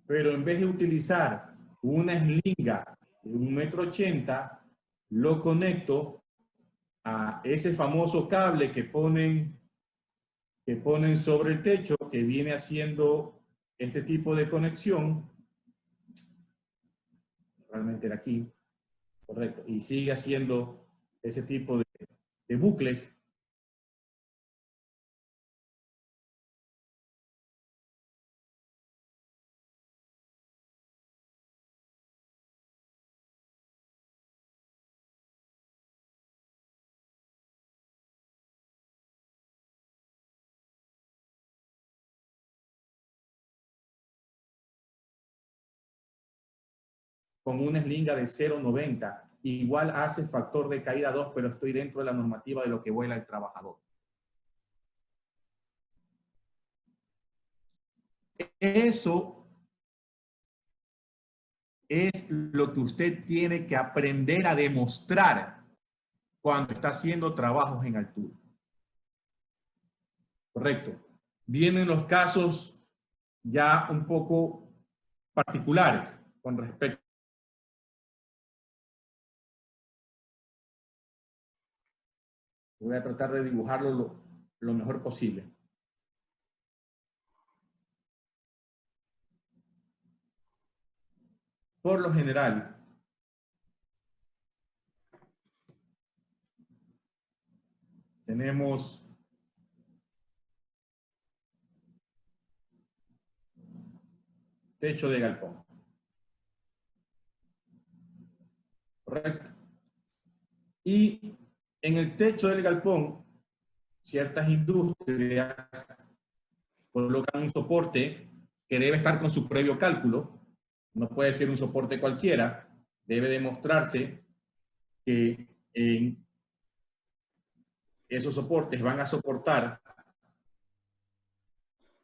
pero en vez de utilizar una eslinga de 1,80 m, lo conecto a ese famoso cable que ponen sobre el techo, que viene haciendo este tipo de conexión. Realmente era aquí, correcto, y sigue haciendo ese tipo de bucles. Con una eslinga de 0,90, igual hace factor de caída 2, pero estoy dentro de la normativa de lo que vuela el trabajador. Eso es lo que usted tiene que aprender a demostrar cuando está haciendo trabajos en altura. Correcto. Vienen los casos ya un poco particulares con respecto. Voy a tratar de dibujarlo lo mejor posible. Por lo general, tenemos techo de galpón. Correcto. Y en el techo del galpón, ciertas industrias colocan un soporte que debe estar con su previo cálculo. No puede ser un soporte cualquiera. Debe demostrarse que esos soportes van a soportar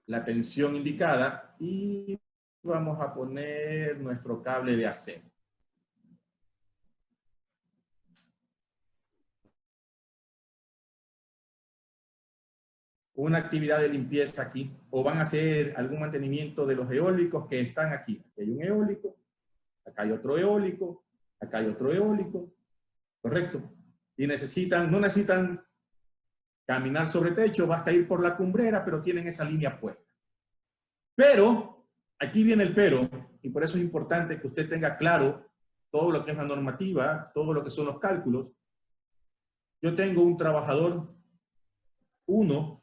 la tensión indicada y vamos a poner nuestro cable de acero. Una actividad de limpieza aquí, o van a hacer algún mantenimiento de los eólicos que están aquí. Aquí hay un eólico, acá hay otro eólico, acá hay otro eólico, ¿correcto? Y no necesitan caminar sobre techo, basta ir por la cumbrera, pero tienen esa línea puesta. Pero, aquí viene el pero, y por eso es importante que usted tenga claro todo lo que es la normativa, todo lo que son los cálculos. Yo tengo un trabajador 1,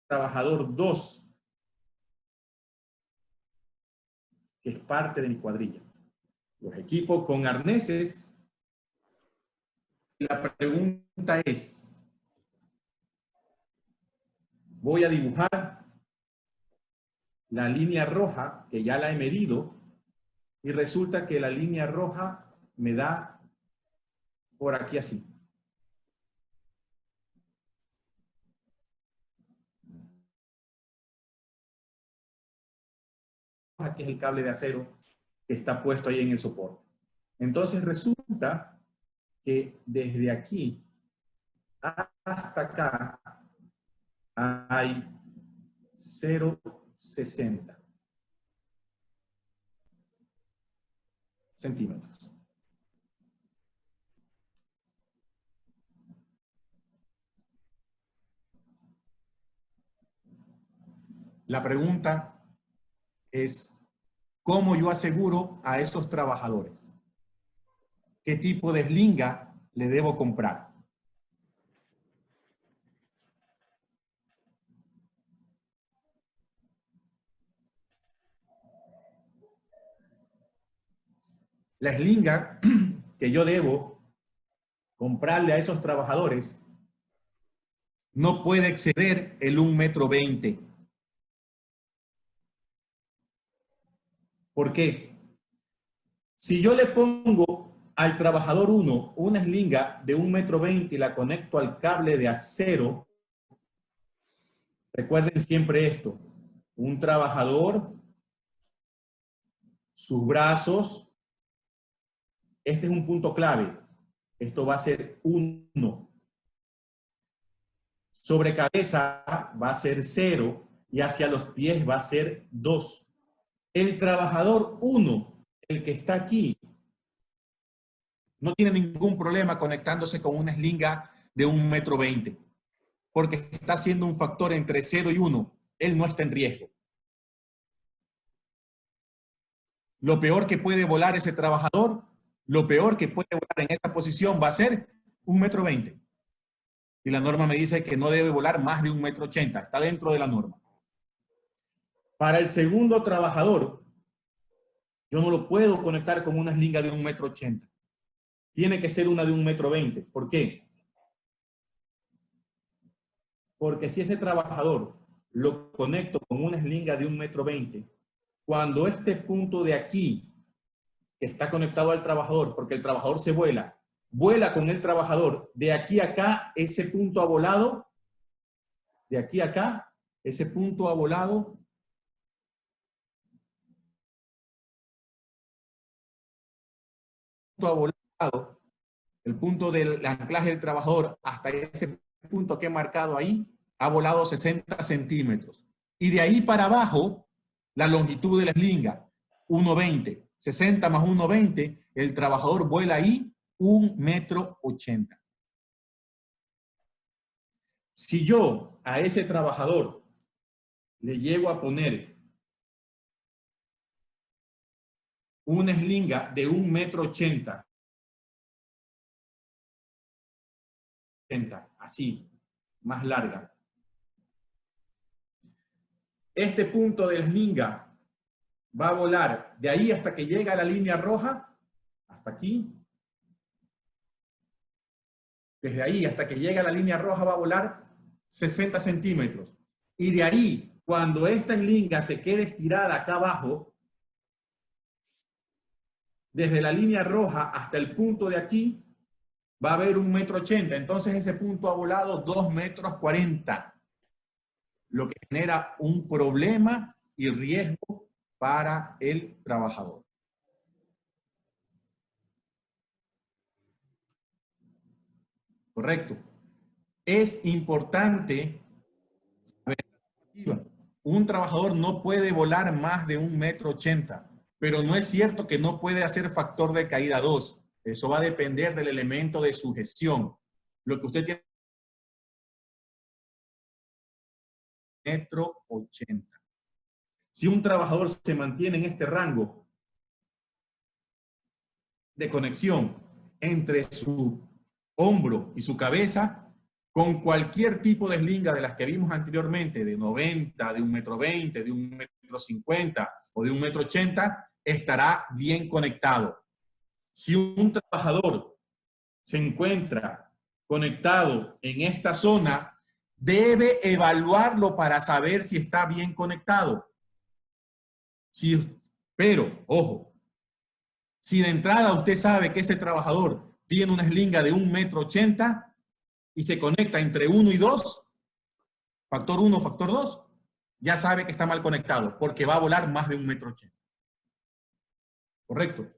trabajador 2, que es parte de mi cuadrilla. Los equipo con arneses. La pregunta es, voy a dibujar la línea roja, que ya la he medido, y resulta que la línea roja me da por aquí así. Aquí es el cable de acero que está puesto ahí en el soporte. Entonces resulta que desde aquí hasta acá hay 0,60 centímetros. La pregunta es, ¿cómo yo aseguro a esos trabajadores? ¿Qué tipo de eslinga le debo comprar? La eslinga que yo debo comprarle a esos trabajadores no puede exceder el 1,20 m. ¿Por qué? Si yo le pongo al trabajador 1 una eslinga de 1,20 m y la conecto al cable de acero, recuerden siempre esto, un trabajador, sus brazos, este es un punto clave, esto va a ser 1. Sobre cabeza va a ser 0 y hacia los pies va a ser 2. El trabajador 1, el que está aquí, no tiene ningún problema conectándose con una eslinga de 1,20 m, porque está haciendo un factor entre 0 y 1. Él no está en riesgo. Lo peor que puede volar ese trabajador, lo peor que puede volar en esa posición va a ser 1,20 m. Y la norma me dice que no debe volar más de 1,80 m. Está dentro de la norma. Para el segundo trabajador, yo no lo puedo conectar con una eslinga de 1,80 m. Tiene que ser una de 1,20 m. ¿Por qué? Porque si ese trabajador lo conecto con una eslinga de 1,20 m, cuando este punto de aquí, que está conectado al trabajador, porque el trabajador se vuela con el trabajador, de aquí a acá, ese punto ha volado, de aquí a acá, ese punto ha volado, el punto del anclaje del trabajador hasta ese punto que he marcado ahí, ha volado 60 centímetros. Y de ahí para abajo, la longitud de la eslinga, 1,20. 60 más 1,20, el trabajador vuela ahí 1,80 m. Si yo a ese trabajador le llego a poner una eslinga de 1,80 m, así, más larga. Este punto de la eslinga va a volar de ahí hasta que llega a la línea roja, hasta aquí. Desde ahí hasta que llega a la línea roja va a volar 60 centímetros. Y de ahí, cuando esta eslinga se quede estirada acá abajo, desde la línea roja hasta el punto de aquí, va a haber 1,80 m. Entonces ese punto ha volado 2,40 m. Lo que genera un problema y riesgo para el trabajador. Correcto. Es importante saber, un trabajador no puede volar más de 1,80 m, pero no es cierto que no puede hacer factor de caída 2. Eso va a depender del elemento de sujeción. Lo que usted tiene 1,80 m. Si un trabajador se mantiene en este rango de conexión entre su hombro y su cabeza, con cualquier tipo de eslinga de las que vimos anteriormente, de 90, de 1,20 m, de 1,50 m o de 1,80 m, estará bien conectado. Si un trabajador se encuentra conectado en esta zona, debe evaluarlo para saber si está bien conectado. Pero, ojo, si de entrada usted sabe que ese trabajador tiene una eslinga de 1,80 m y se conecta entre 1 y 2, factor 1, factor 2, ya sabe que está mal conectado porque va a volar más de 1,80 m. ¿Correcto?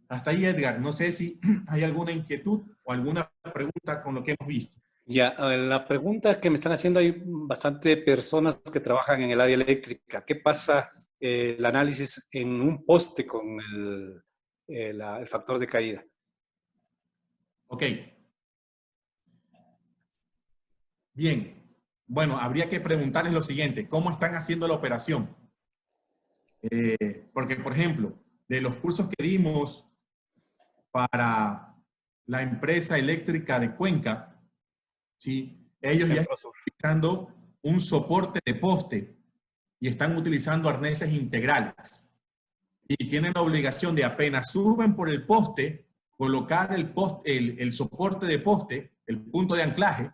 Hasta ahí, Edgar. No sé si hay alguna inquietud o alguna pregunta con lo que hemos visto. Ya, la pregunta que me están haciendo, hay bastante personas que trabajan en el área eléctrica. ¿Qué pasa el análisis en un poste con el factor de caída? Ok. Bien. Bueno, habría que preguntarles lo siguiente. ¿Cómo están haciendo la operación? Porque, por ejemplo, de los cursos que dimos para la empresa eléctrica de Cuenca, ¿sí? Ellos ya están utilizando un soporte de poste y están utilizando arneses integrales. Y tienen la obligación de, apenas suben por el poste, colocar el soporte de poste, el punto de anclaje,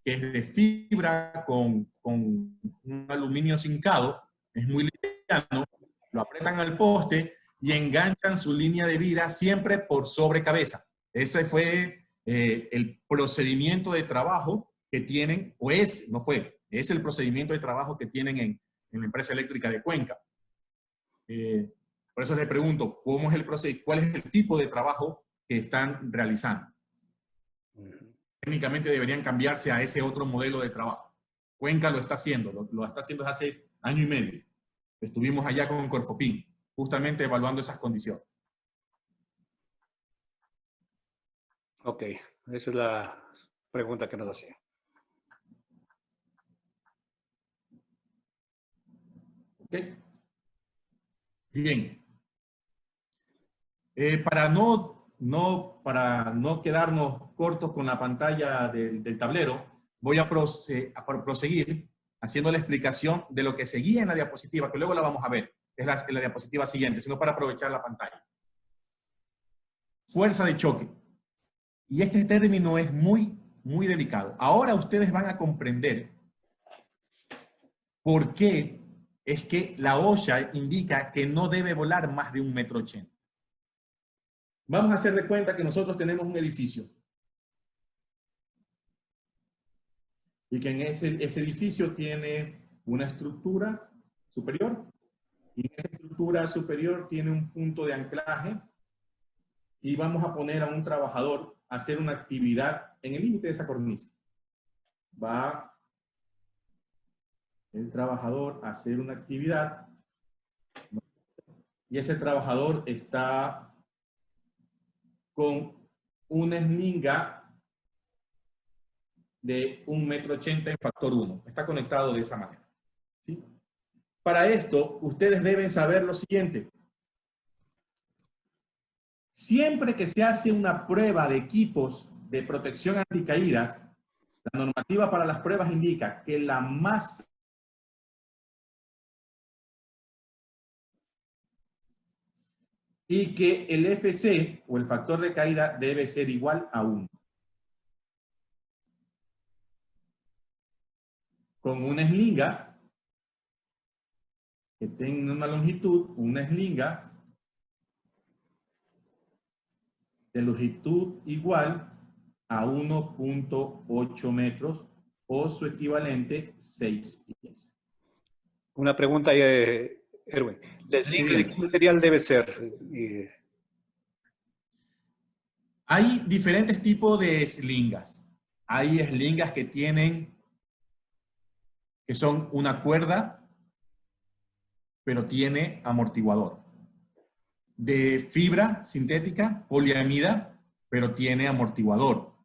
que es de fibra con un aluminio cincado, es muy liviano, lo apretan al poste y enganchan su línea de vida siempre por sobre cabeza. Ese fue el procedimiento de trabajo que tienen, o es, no fue, es el procedimiento de trabajo que tienen en la empresa eléctrica de Cuenca. Por eso les pregunto, ¿cómo es el procedimiento? ¿Cuál es el tipo de trabajo que están realizando? Técnicamente deberían cambiarse a ese otro modelo de trabajo. Cuenca lo está haciendo, lo está haciendo desde hace año y medio. Estuvimos allá con Corfopin, justamente evaluando esas condiciones. Ok, esa es la pregunta que nos hacía. Ok. Bien. Para no quedarnos cortos con la pantalla del tablero, voy a proseguir haciendo la explicación de lo que seguía en la diapositiva, que luego la vamos a ver. Es la diapositiva siguiente, sino para aprovechar la pantalla. Fuerza de choque. Y este término es muy, muy delicado. Ahora ustedes van a comprender por qué es que la OSHA indica que no debe volar más de 1,80 m. Vamos a hacer de cuenta que nosotros tenemos un edificio. Y que en ese edificio tiene una estructura superior. Y en esa estructura superior tiene un punto de anclaje. Y vamos a poner a un trabajador a hacer una actividad en el límite de esa cornisa. Va el trabajador a hacer una actividad. Y ese trabajador está con una eslinga de 1,80 m en factor 1. Está conectado de esa manera. ¿Sí? Para esto, ustedes deben saber lo siguiente. Siempre que se hace una prueba de equipos de protección anticaídas, la normativa para las pruebas indica que la masa y que el FC o el factor de caída debe ser igual a 1. Con una eslinga que tenga una longitud, una eslinga de longitud igual a 1,8 metros o su equivalente 6 pies. Una pregunta, Erwin. ¿La eslinga de qué material debe ser? Hay diferentes tipos de eslingas. Hay eslingas que son una cuerda, pero tiene amortiguador. De fibra sintética, poliamida, pero tiene amortiguador.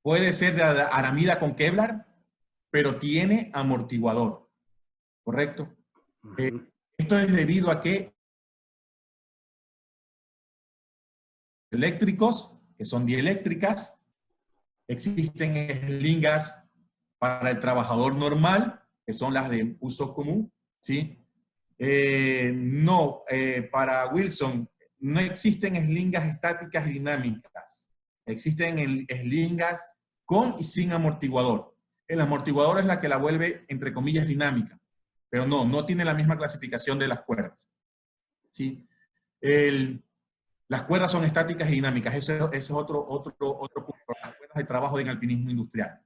Puede ser de aramida con Kevlar, pero tiene amortiguador. ¿Correcto? Esto es debido a que eléctricos, que son dieléctricas, existen eslingas para el trabajador normal, que son las de uso común, ¿sí? Para Wilson no existen eslingas estáticas y dinámicas. Existen eslingas con y sin amortiguador. El amortiguador es la que la vuelve, entre comillas, dinámica. Pero no tiene la misma clasificación de las cuerdas. ¿Sí? Las cuerdas son estáticas y dinámicas. Eso es otro punto. Las cuerdas de trabajo en alpinismo industrial.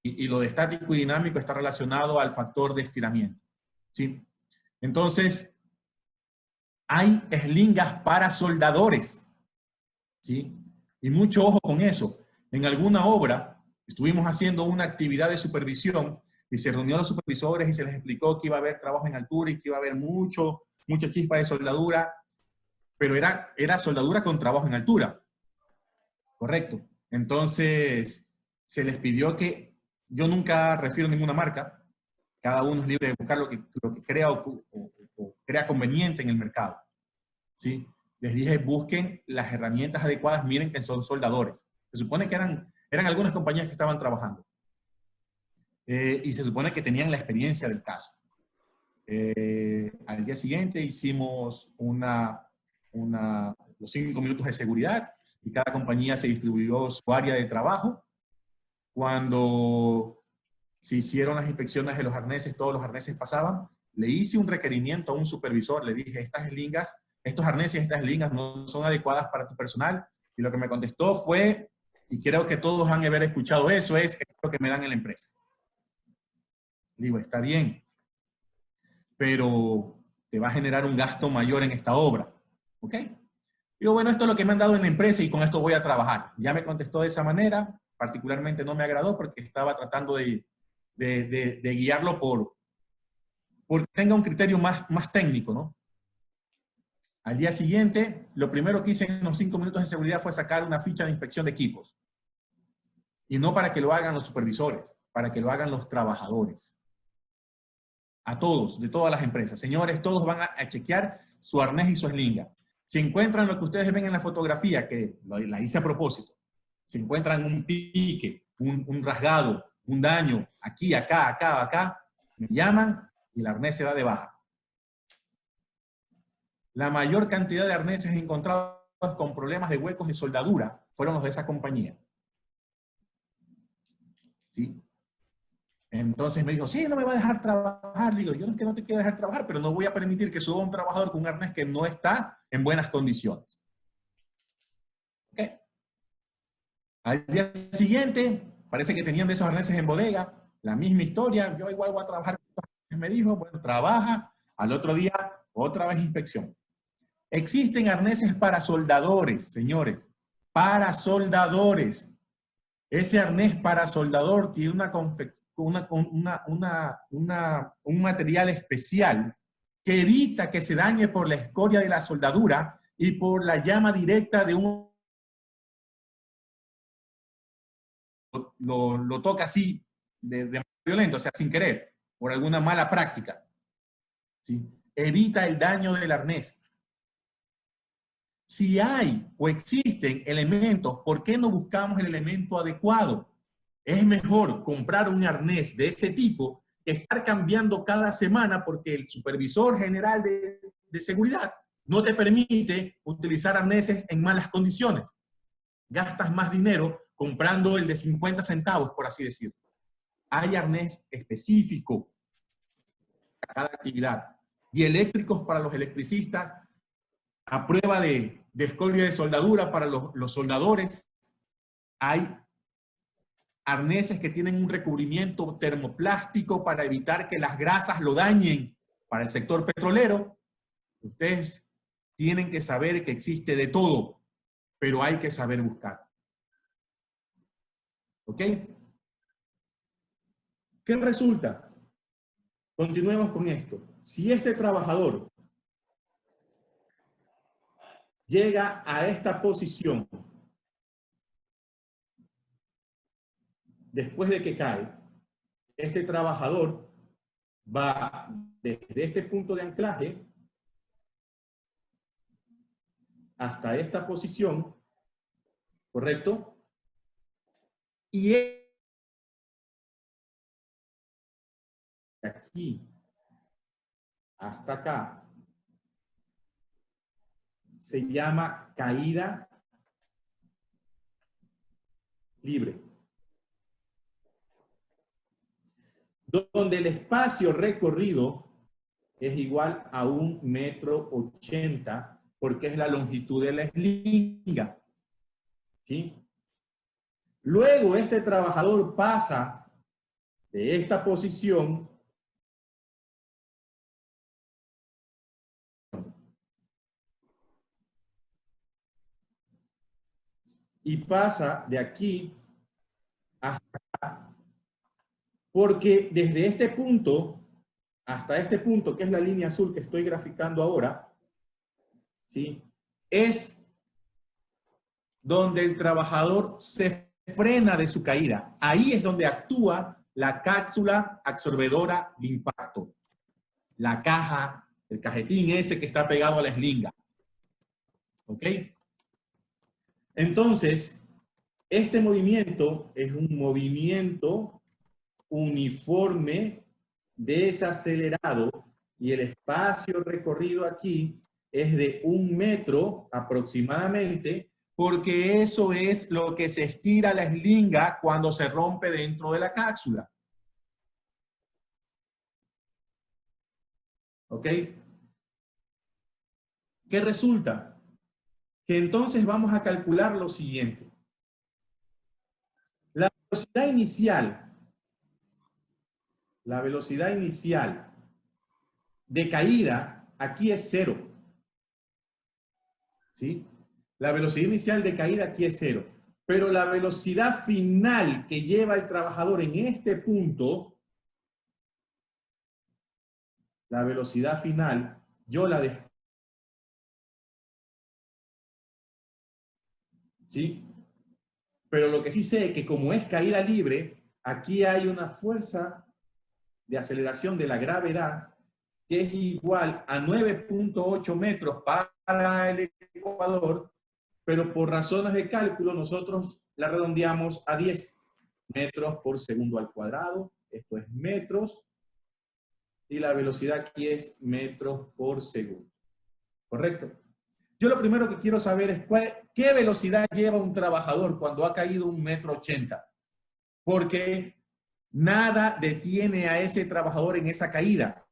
Y lo de estático y dinámico está relacionado al factor de estiramiento. ¿Sí? Entonces, hay eslingas para soldadores. ¿sí? Y mucho ojo con eso. En alguna obra estuvimos haciendo una actividad de supervisión y se reunió a los supervisores y se les explicó que iba a haber trabajo en altura y que iba a haber mucha chispa de soldadura, pero era soldadura con trabajo en altura. Correcto. Entonces, se les pidió que yo nunca refiero ninguna marca, cada uno es libre de buscar lo que crea o crea conveniente en el mercado, ¿sí? Les dije, busquen las herramientas adecuadas, miren que son soldadores. Se supone que eran algunas compañías que estaban trabajando. Y se supone que tenían la experiencia del caso. Al día siguiente hicimos los 5 minutos de seguridad y cada compañía se distribuyó su área de trabajo. Cuando se hicieron las inspecciones de los arneses, todos los arneses pasaban, le hice un requerimiento a un supervisor, le dije, estos arneses, estas eslingas no son adecuadas para tu personal, y lo que me contestó fue, y creo que todos han de haber escuchado eso, es lo que me dan en la empresa. Digo, está bien, pero te va a generar un gasto mayor en esta obra, ¿ok? Digo, bueno, esto es lo que me han dado en la empresa y con esto voy a trabajar. Ya me contestó de esa manera, particularmente no me agradó porque estaba tratando de guiarlo porque tenga un criterio más técnico, ¿no? Al día siguiente, lo primero que hice en los 5 minutos de seguridad fue sacar una ficha de inspección de equipos. Y no para que lo hagan los supervisores, para que lo hagan los trabajadores. A todos, de todas las empresas. Señores, todos van a chequear su arnés y su eslinga. Si encuentran lo que ustedes ven en la fotografía, que la hice a propósito, si encuentran un pique, un rasgado, un daño, aquí, acá, me llaman y el arnés se da de baja. La mayor cantidad de arneses encontrados con problemas de huecos de soldadura fueron los de esa compañía. ¿Sí? Entonces me dijo, sí, no me va a dejar trabajar. Le digo, yo no es que no te quiera dejar trabajar, pero no voy a permitir que suba un trabajador con un arnés que no está en buenas condiciones. ¿Ok? Al día siguiente, parece que tenían de esos arneses en bodega, la misma historia, yo igual voy a trabajar. Me dijo, bueno, trabaja, al otro día, otra vez inspección. Existen arneses para soldadores, señores, para soldadores. Ese arnés para soldador tiene un material especial que evita que se dañe por la escoria de la soldadura y por la llama directa de lo toca así de manera violenta, o sea, sin querer, por alguna mala práctica. ¿Sí? Evita el daño del arnés. Si hay o existen elementos, ¿por qué no buscamos el elemento adecuado? Es mejor comprar un arnés de ese tipo que estar cambiando cada semana porque el supervisor general de seguridad no te permite utilizar arneses en malas condiciones. Gastas más dinero comprando el de 50 centavos, por así decirlo. Hay arnés específico para cada actividad. Dieléctricos para los electricistas, a prueba de escoria de soldadura para los soldadores. Hay arneses que tienen un recubrimiento termoplástico para evitar que las grasas lo dañen para el sector petrolero. Ustedes tienen que saber que existe de todo, pero hay que saber buscar. ¿Ok? ¿Qué resulta? Continuemos con esto. Si este trabajador llega a esta posición después de que cae, este trabajador va desde este punto de anclaje hasta esta posición, ¿correcto? Y aquí hasta acá se llama caída libre, donde el espacio recorrido es igual a 1,80 m, porque es la longitud de la eslinga. ¿Sí? Luego este trabajador pasa de esta posición y pasa de aquí hasta acá, porque desde este punto hasta este punto, que es la línea azul que estoy graficando ahora, ¿sí? Es donde el trabajador se frena de su caída. Ahí es donde actúa la cápsula absorbedora de impacto. La caja, el cajetín ese que está pegado a la eslinga. ¿Ok? Entonces, este movimiento es un movimiento uniforme desacelerado y el espacio recorrido aquí es de 1 metro aproximadamente, porque eso es lo que se estira la eslinga cuando se rompe dentro de la cápsula. ¿Ok? ¿Qué resulta? Que entonces vamos a calcular lo siguiente. La velocidad inicial de caída aquí es 0. ¿Sí? La velocidad inicial de caída aquí es 0. Pero la velocidad final que lleva el trabajador en este punto, la velocidad final, yo la describo. ¿Sí? Pero lo que sí sé es que como es caída libre, aquí hay una fuerza de aceleración de la gravedad que es igual a 9.8 metros para el Ecuador, pero por razones de cálculo nosotros la redondeamos a 10 metros por segundo al cuadrado. Esto es metros y la velocidad aquí es metros por segundo. ¿Correcto? Yo lo primero que quiero saber es qué velocidad lleva un trabajador cuando ha caído 1,80 m. Porque nada detiene a ese trabajador en esa caída,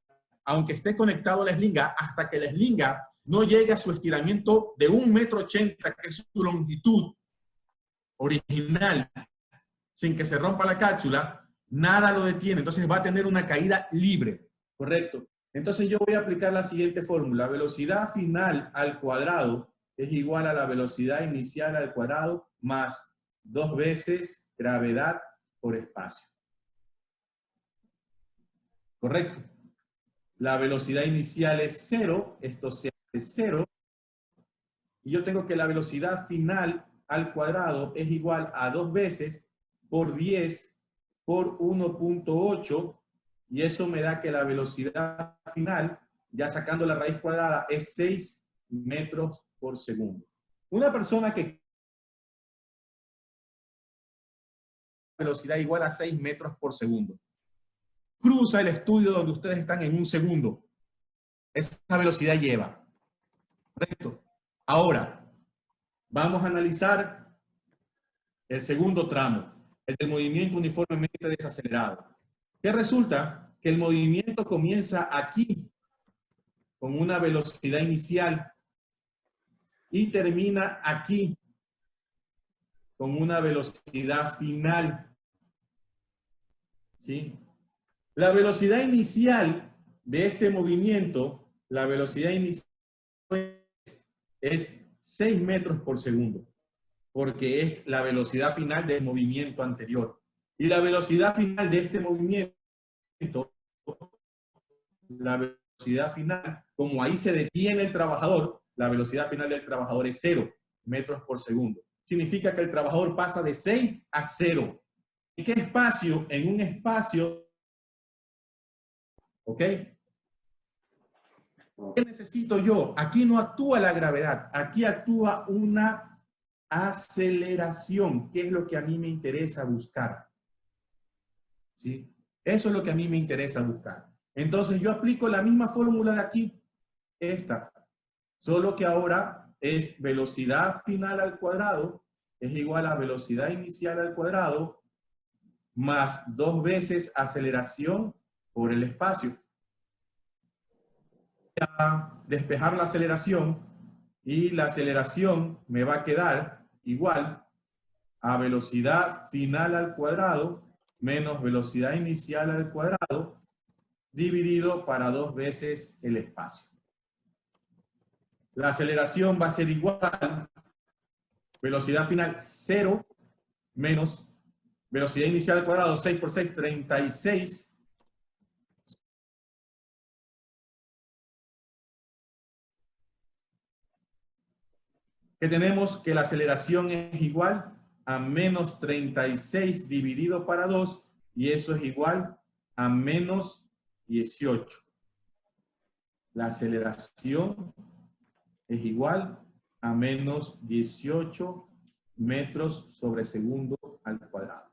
aunque esté conectado a la eslinga, hasta que la eslinga no llegue a su estiramiento de 1,80 m, que es su longitud original, sin que se rompa la cápsula, nada lo detiene. Entonces va a tener una caída libre, ¿correcto? Entonces yo voy a aplicar la siguiente fórmula. Velocidad final al cuadrado es igual a la velocidad inicial al cuadrado más 2 veces gravedad por espacio. ¿Correcto? La velocidad inicial es 0, esto se hace 0, y yo tengo que la velocidad final al cuadrado es igual a 2 veces por 10 por 1.8, y eso me da que la velocidad final, ya sacando la raíz cuadrada, es 6 metros por segundo. Una persona que velocidad igual a 6 metros por segundo cruza el estudio donde ustedes están en 1 segundo. Esa velocidad lleva. ¿Correcto? Ahora, vamos a analizar el segundo tramo, el del movimiento uniformemente desacelerado. ¿Qué resulta? Que el movimiento comienza aquí, con una velocidad inicial, y termina aquí, con una velocidad final. ¿Sí? La velocidad inicial de este movimiento, la velocidad inicial es 6 metros por segundo, porque es la velocidad final del movimiento anterior. Y la velocidad final de este movimiento, la velocidad final, como ahí se detiene el trabajador, la velocidad final del trabajador es 0 metros por segundo. Significa que el trabajador pasa de 6 a 0. ¿En qué espacio? En un espacio. ¿Ok? ¿Qué necesito yo? Aquí no actúa la gravedad, aquí actúa una aceleración, que es lo que a mí me interesa buscar. ¿Sí? Eso es lo que a mí me interesa buscar. Entonces yo aplico la misma fórmula de aquí, esta, solo que ahora es velocidad final al cuadrado es igual a velocidad inicial al cuadrado más 2 veces aceleración por el espacio. A despejar la aceleración y la aceleración me va a quedar igual a velocidad final al cuadrado menos velocidad inicial al cuadrado dividido para 2 veces el espacio. La aceleración va a ser igual Velocidad final 0 menos velocidad inicial al cuadrado, 6 por 6, 36. Que tenemos que la aceleración es igual a menos 36 dividido para 2, y eso es igual a menos 18. La aceleración es igual a menos 18 metros sobre segundo al cuadrado.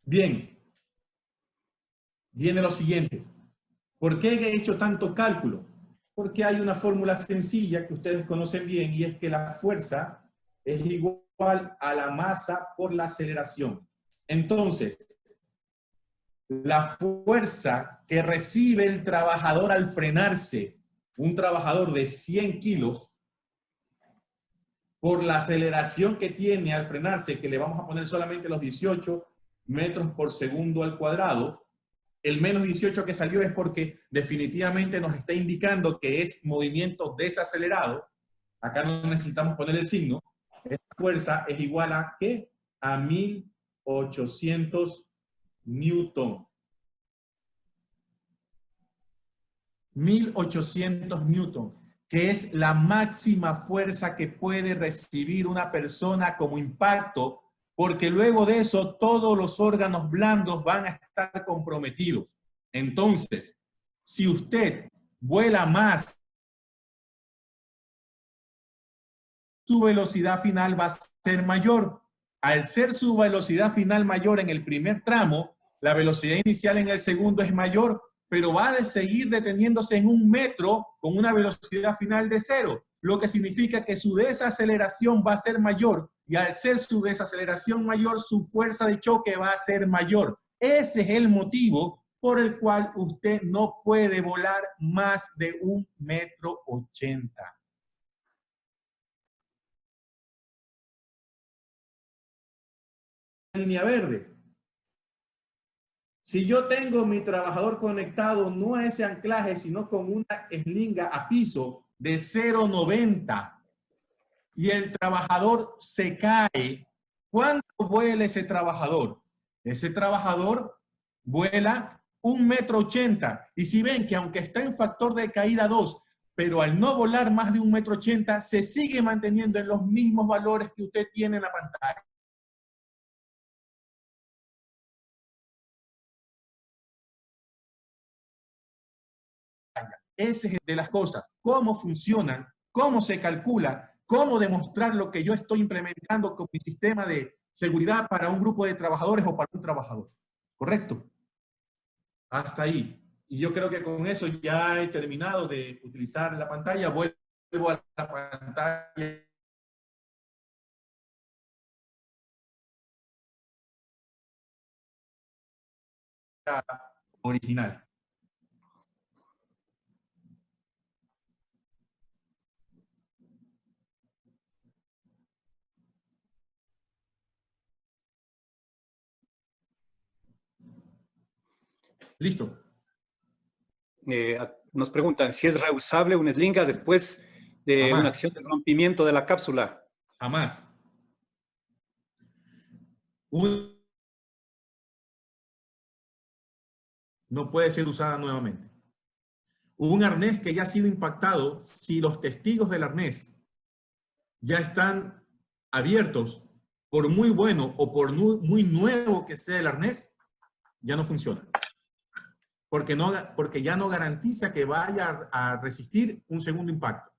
Bien, viene lo siguiente. ¿Por qué he hecho tanto cálculo? Porque hay una fórmula sencilla que ustedes conocen bien, y es que la fuerza es igual a la masa por la aceleración. Entonces, la fuerza que recibe el trabajador al frenarse, un trabajador de 100 kilos, por la aceleración que tiene al frenarse, que le vamos a poner solamente los 18 metros por segundo al cuadrado, el menos 18 que salió es porque definitivamente nos está indicando que es movimiento desacelerado. Acá no necesitamos poner el signo. Esta fuerza es igual a ¿qué? A 1800 newton. 1800 newton, que es la máxima fuerza que puede recibir una persona como impacto, porque luego de eso todos los órganos blandos van a estar comprometidos. Entonces, si usted vuela más, su velocidad final va a ser mayor. Al ser su velocidad final mayor en el primer tramo, la velocidad inicial en el segundo es mayor, pero va a seguir deteniéndose en 1 metro con una velocidad final de 0, lo que significa que su desaceleración va a ser mayor, y al ser su desaceleración mayor, su fuerza de choque va a ser mayor. Ese es el motivo por el cual usted no puede volar más de 1,80 m. Línea verde. Si yo tengo mi trabajador conectado no a ese anclaje, sino con una eslinga a piso de 0,90, y el trabajador se cae, ¿cuánto vuela ese trabajador? Ese trabajador vuela 1,80 m. Y si ven que aunque está en factor de caída 2, pero al no volar más de 1,80 m, se sigue manteniendo en los mismos valores que usted tiene en la pantalla. Esa es de las cosas, cómo funcionan, cómo se calcula, cómo demostrar lo que yo estoy implementando con mi sistema de seguridad para un grupo de trabajadores o para un trabajador. ¿Correcto? Hasta ahí. Y yo creo que con eso ya he terminado de utilizar la pantalla. Vuelvo a la pantalla original. Listo. Nos preguntan si es reusable una eslinga después de Jamás. una acción de rompimiento de la cápsula. Jamás. No puede ser usada nuevamente. Un arnés que ya ha sido impactado, si los testigos del arnés ya están abiertos, por muy bueno o por muy nuevo que sea el arnés, ya no funciona. Porque ya no garantiza que vaya a resistir un segundo impacto.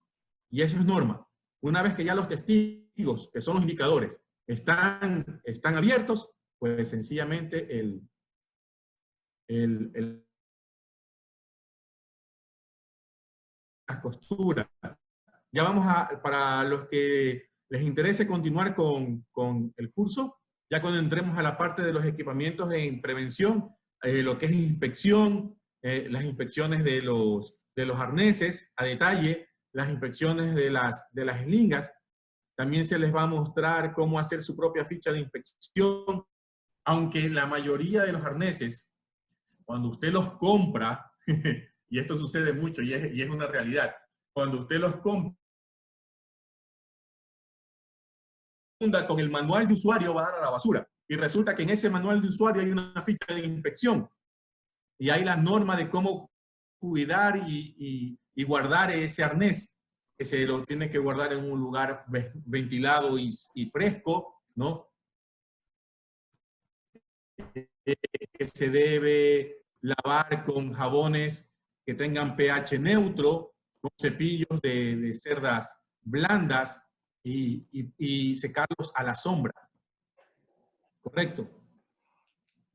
Y eso es norma. Una vez que ya los testigos, que son los indicadores, están abiertos, pues sencillamente las costuras. Ya vamos para los que les interese continuar con el curso, ya cuando entremos a la parte de los equipamientos en prevención, lo que es inspección, las inspecciones de los arneses a detalle, las inspecciones de las eslingas, también se les va a mostrar cómo hacer su propia ficha de inspección, aunque la mayoría de los arneses, cuando usted los compra, y esto sucede mucho y es una realidad, cuando usted los compra, confunda con el manual de usuario, va a dar a la basura. Y resulta que en ese manual de usuario hay una ficha de inspección. Y hay la norma de cómo cuidar y guardar ese arnés, que se lo tiene que guardar en un lugar ventilado y fresco, ¿no? Que se debe lavar con jabones que tengan pH neutro, con cepillos de cerdas blandas y secarlos a la sombra. ¿Correcto?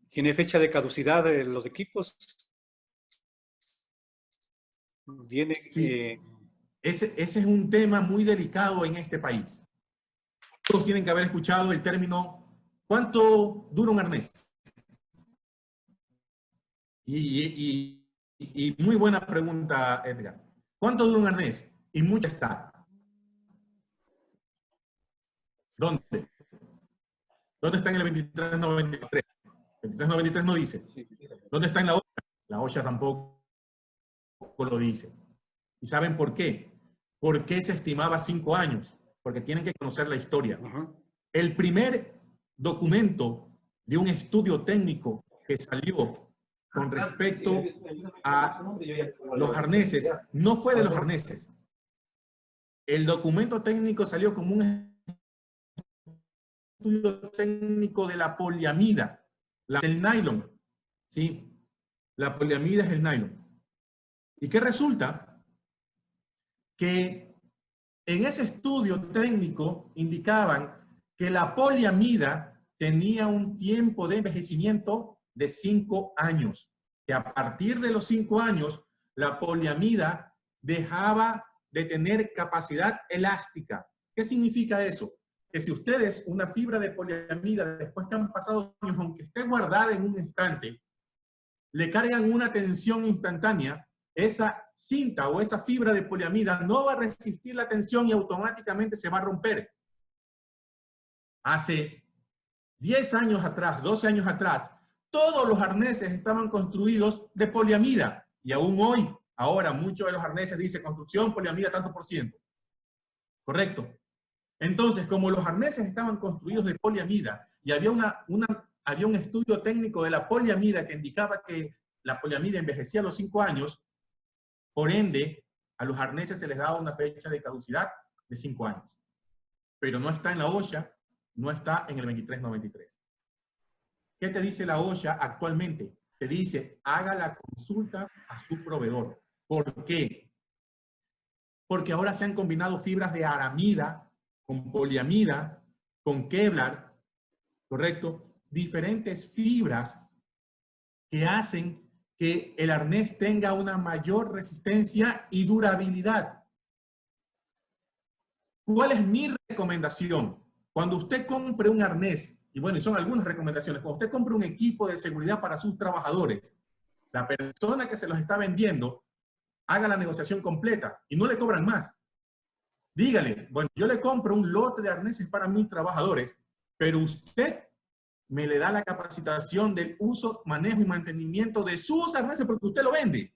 ¿Tiene fecha de caducidad de los equipos? Viene... Sí. Ese es un tema muy delicado en este país. Todos tienen que haber escuchado el término ¿cuánto dura un arnés? Y muy buena pregunta, Edgar. ¿Cuánto dura un arnés? Y mucha está. ¿Dónde? ¿Dónde está en el 2393? 2393 no dice. ¿Dónde está en la OSHA? La OSHA tampoco lo dice. ¿Y saben por qué? ¿Por qué se estimaba 5 años? Porque tienen que conocer la historia. El primer documento de un estudio técnico que salió con respecto a los arneses, no fue de los arneses. El documento técnico salió como un estudio técnico de la poliamida, el nylon, ¿sí? La poliamida es el nylon. ¿Y qué resulta? Que en ese estudio técnico indicaban que la poliamida tenía un tiempo de envejecimiento de 5 años, que a partir de los 5 años la poliamida dejaba de tener capacidad elástica. ¿Qué significa eso? Que si ustedes una fibra de poliamida, después que han pasado años, aunque esté guardada en un estante, le cargan una tensión instantánea, esa cinta o esa fibra de poliamida no va a resistir la tensión y automáticamente se va a romper. Hace 10 años atrás, 12 años atrás, todos los arneses estaban construidos de poliamida. Y aún hoy, ahora, muchos de los arneses dicen construcción, poliamida, tanto por ciento. ¿Correcto? Entonces, como los arneses estaban construidos de poliamida y había había un estudio técnico de la poliamida que indicaba que la poliamida envejecía a los 5 años, por ende, a los arneses se les daba una fecha de caducidad de 5 años. Pero no está en la OSHA, no está en el 2393. ¿Qué te dice la OSHA actualmente? Te dice, haga la consulta a su proveedor. ¿Por qué? Porque ahora se han combinado fibras de aramida con poliamida, con Kevlar, ¿correcto? Diferentes fibras que hacen que el arnés tenga una mayor resistencia y durabilidad. ¿Cuál es mi recomendación? Cuando usted compre un arnés, y bueno, y son algunas recomendaciones, cuando usted compre un equipo de seguridad para sus trabajadores, la persona que se los está vendiendo, haga la negociación completa y no le cobran más. Dígale, bueno, yo le compro un lote de arneses para mis trabajadores, pero usted me le da la capacitación del uso, manejo y mantenimiento de sus arneses porque usted lo vende.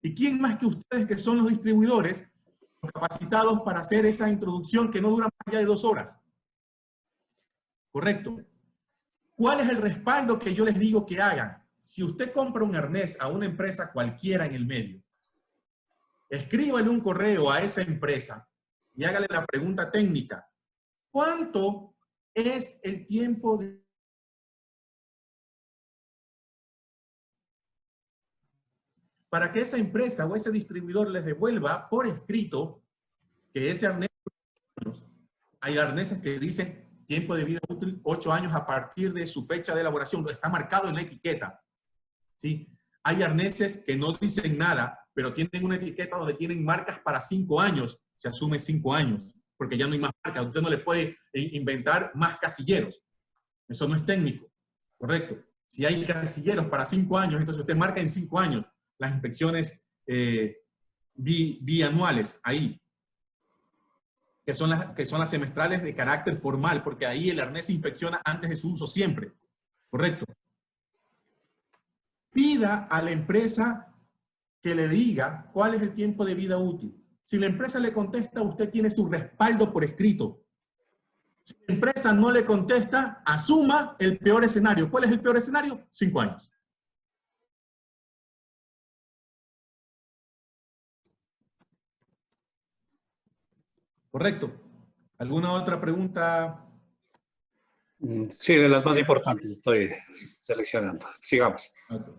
¿Y quién más que ustedes, que son los distribuidores, capacitados para hacer esa introducción que no dura más allá de 2 horas? Correcto. ¿Cuál es el respaldo que yo les digo que hagan? Si usted compra un arnés a una empresa cualquiera en el medio, escríbale un correo a esa empresa y hágale la pregunta técnica. ¿Cuánto es el tiempo de... para que esa empresa o ese distribuidor les devuelva por escrito que ese arnés... Hay arneses que dicen tiempo de vida útil 8 años a partir de su fecha de elaboración. Está marcado en la etiqueta. ¿Sí? Hay arneses que no dicen nada, pero tienen una etiqueta donde tienen marcas para 5 años. Se asume 5 años, porque ya no hay más marcas. Usted no le puede inventar más casilleros. Eso no es técnico. Correcto. Si hay casilleros para 5 años, entonces usted marca en 5 años las inspecciones bianuales ahí. Que son las semestrales de carácter formal, porque ahí el arnés se inspecciona antes de su uso siempre. Correcto. Pida a la empresa que le diga cuál es el tiempo de vida útil. Si la empresa le contesta, usted tiene su respaldo por escrito. Si la empresa no le contesta, asuma el peor escenario. ¿Cuál es el peor escenario? 5 años. Correcto. ¿Alguna otra pregunta? Sí, de las más importantes estoy seleccionando. Sigamos. Okay.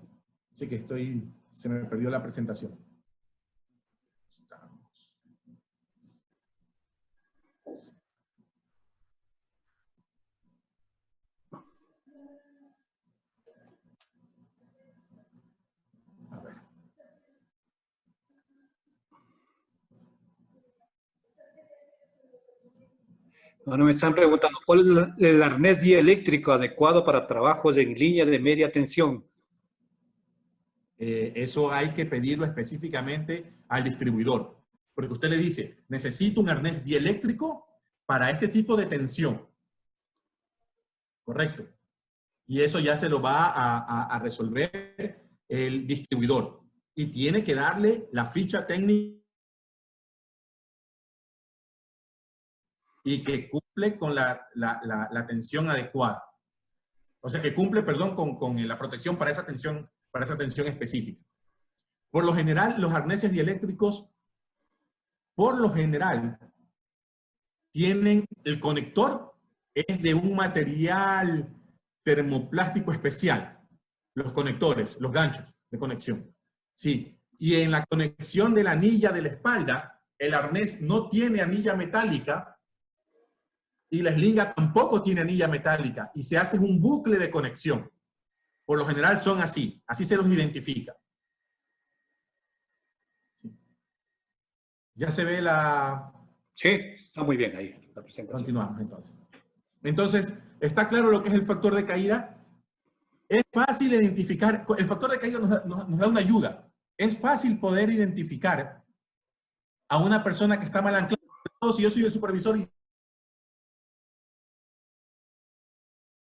Así que se me perdió la presentación. A ver. Ahora me están preguntando, ¿cuál es el arnés dieléctrico adecuado para trabajos en línea de media tensión? Eso hay que pedirlo específicamente al distribuidor. Porque usted le dice, necesito un arnés dieléctrico para este tipo de tensión. Correcto. Y eso ya se lo va a resolver el distribuidor. Y tiene que darle la ficha técnica y que cumple con la tensión adecuada. O sea, que cumple, perdón, con la protección para esa tensión específica. Por lo general, los arneses dieléctricos, por lo general, tienen el conector, es de un material termoplástico especial. Los conectores, los ganchos de conexión. Sí. Y en la conexión de la anilla de la espalda, el arnés no tiene anilla metálica y la eslinga tampoco tiene anilla metálica y se hace un bucle de conexión. Por lo general son así se los identifica. Sí. Ya se ve la... Sí, está muy bien ahí la presentación. Continuamos entonces. Entonces, ¿está claro lo que es el factor de caída? Es fácil identificar, el factor de caída nos da una ayuda. Es fácil poder identificar a una persona que está mal anclada. Si yo soy el supervisor y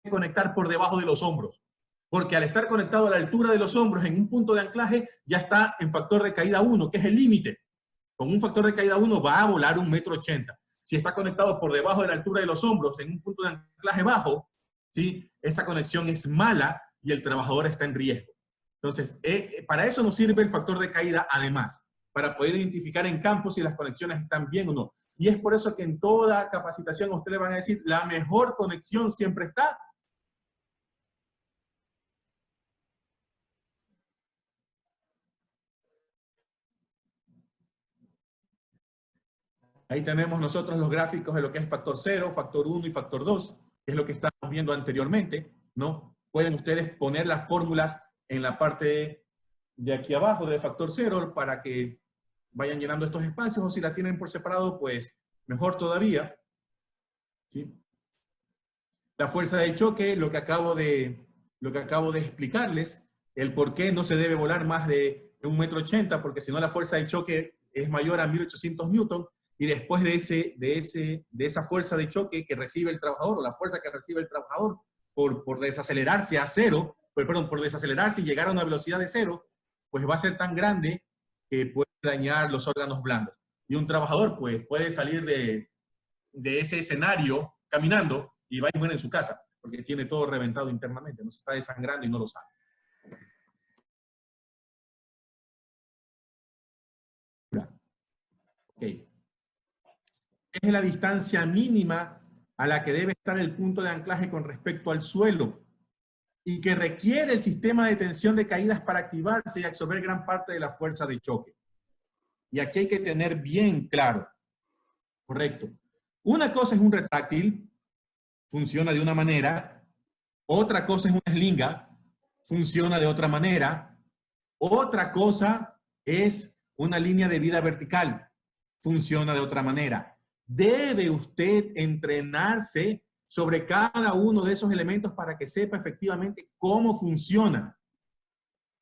conectar por debajo de los hombros. Porque al estar conectado a la altura de los hombros en un punto de anclaje, ya está en factor de caída 1, que es el límite. Con un factor de caída 1 va a volar 1,80 m. Si está conectado por debajo de la altura de los hombros en un punto de anclaje bajo, ¿sí? Esa conexión es mala y el trabajador está en riesgo. Entonces, para eso nos sirve el factor de caída además, para poder identificar en campo si las conexiones están bien o no. Y es por eso que en toda capacitación a usted le van a decir, la mejor conexión siempre está. Ahí tenemos nosotros los gráficos de lo que es factor 0, factor 1 y factor 2, que es lo que estábamos viendo anteriormente, ¿no? Pueden ustedes poner las fórmulas en la parte de aquí abajo de factor 0 para que vayan llenando estos espacios, o si la tienen por separado, pues mejor todavía. ¿Sí? La fuerza de choque, lo que acabo de explicarles, el por qué no se debe volar más de 1,80 m, porque si no la fuerza de choque es mayor a 1800 newton, y después de esa fuerza de choque que recibe el trabajador, o la fuerza que recibe el trabajador por desacelerarse a cero, por desacelerarse y llegar a una velocidad de 0, pues va a ser tan grande que puede dañar los órganos blandos. Y un trabajador pues puede salir de ese escenario caminando y va y muere en su casa, porque tiene todo reventado internamente, no se está desangrando y no lo sabe. Ok. Es la distancia mínima a la que debe estar el punto de anclaje con respecto al suelo y que requiere el sistema de tensión de caídas para activarse y absorber gran parte de la fuerza de choque. Y aquí hay que tener bien claro, correcto. Una cosa es un retráctil, funciona de una manera. Otra cosa es una eslinga, funciona de otra manera. Otra cosa es una línea de vida vertical, funciona de otra manera. Debe usted entrenarse sobre cada uno de esos elementos para que sepa efectivamente cómo funciona.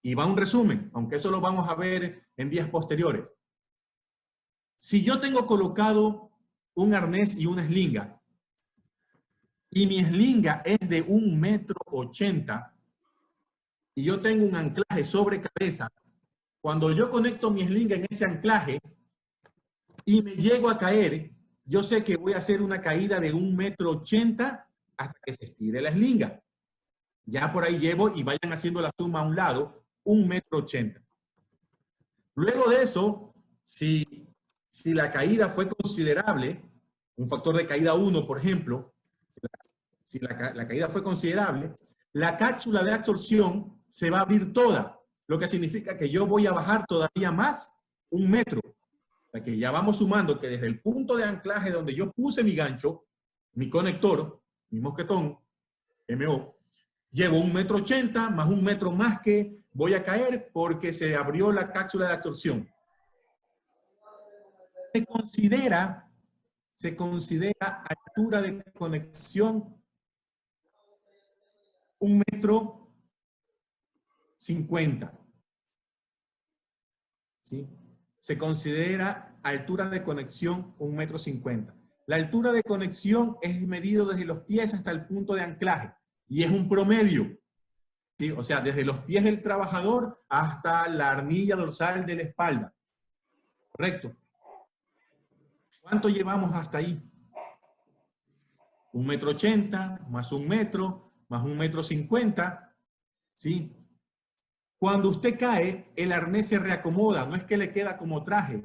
Y va un resumen, aunque eso lo vamos a ver en días posteriores. Si yo tengo colocado un arnés y una eslinga, y mi eslinga es de 1,80 m, y yo tengo un anclaje sobre cabeza, cuando yo conecto mi eslinga en ese anclaje y me llego a caer, yo sé que voy a hacer una caída de 1,80 m hasta que se estire la eslinga. Ya por ahí llevo, y vayan haciendo la suma a un lado, 1,80 m. Luego de eso, si la caída fue considerable, un factor de caída 1, por ejemplo, si la caída fue considerable, la cápsula de absorción se va a abrir toda, lo que significa que yo voy a bajar todavía más 1 metro. O sea que ya vamos sumando que desde el punto de anclaje donde yo puse mi gancho, mi conector, mi mosquetón, MO, llevo 1,80 m más 1 metro más que voy a caer porque se abrió la cápsula de absorción. Se considera altura de conexión 1,50 m. ¿Sí? Se considera altura de conexión 1,50 m. La altura de conexión es medido desde los pies hasta el punto de anclaje y es un promedio. ¿Sí? O sea, desde los pies del trabajador hasta la arnilla dorsal de la espalda. ¿Correcto? ¿Cuánto llevamos hasta ahí? 1,80 m más 1 metro más 1,50 m. ¿Sí? Cuando usted cae, el arnés se reacomoda, no es que le queda como traje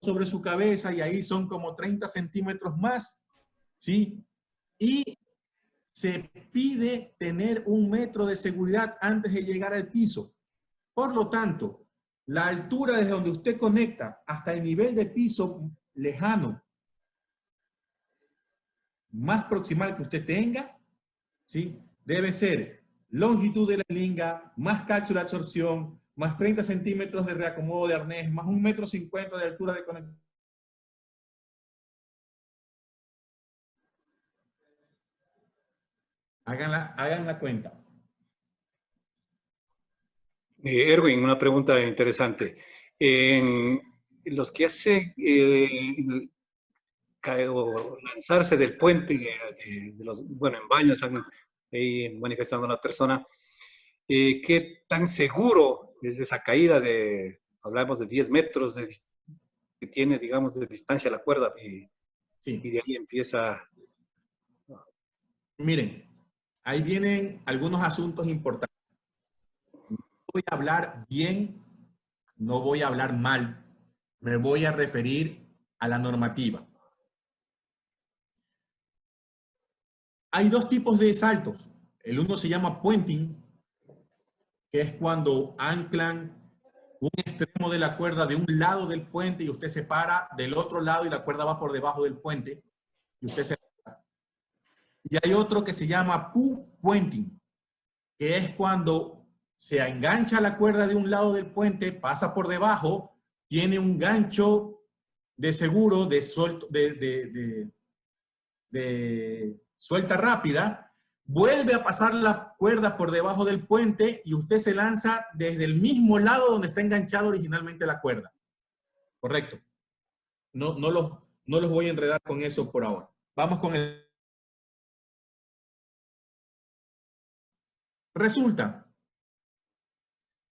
sobre su cabeza y ahí son como 30 centímetros más, ¿sí? Y se pide tener 1 metro de seguridad antes de llegar al piso. Por lo tanto, la altura desde donde usted conecta hasta el nivel de piso lejano más proximal que usted tenga, ¿sí? Debe ser longitud de la eslinga, más cápsula de absorción, más 30 centímetros de reacomodo de arnés, más 1,50 m de altura de conexión. Hagan la cuenta. Erwin, una pregunta interesante. En los que hacen o lanzarse del puente, bueno, en baños están ahí manifestando a la persona, ¿qué tan seguro es esa caída de, hablamos de 10 metros que tiene, digamos, de distancia la cuerda Sí. y de ahí empieza? Miren, ahí vienen algunos asuntos importantes. No voy a hablar bien, no voy a hablar mal, me voy a referir a la normativa. Hay dos tipos de saltos. El uno se llama puenting, que es cuando anclan un extremo de la cuerda de un lado del puente y usted se para del otro lado y la cuerda va por debajo del puente y usted se para. Y hay otro que se llama puenting, que es cuando se engancha la cuerda de un lado del puente, pasa por debajo, tiene un gancho de seguro de suelta rápida, vuelve a pasar la cuerda por debajo del puente y usted se lanza desde el mismo lado donde está enganchado originalmente la cuerda. Correcto. No los voy a enredar con eso por ahora. Vamos con el... Resulta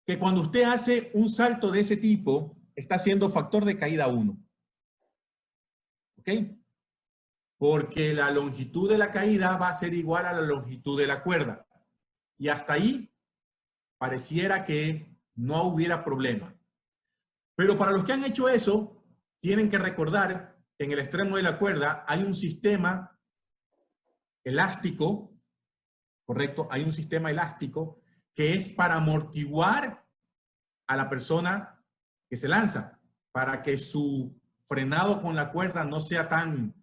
que cuando usted hace un salto de ese tipo, está haciendo factor de caída 1. ¿Ok? Porque la longitud de la caída va a ser igual a la longitud de la cuerda. Y hasta ahí pareciera que no hubiera problema. Pero para los que han hecho eso, tienen que recordar que en el extremo de la cuerda hay un sistema elástico, ¿correcto? Hay un sistema elástico que es para amortiguar a la persona que se lanza, para que su frenado con la cuerda no sea tan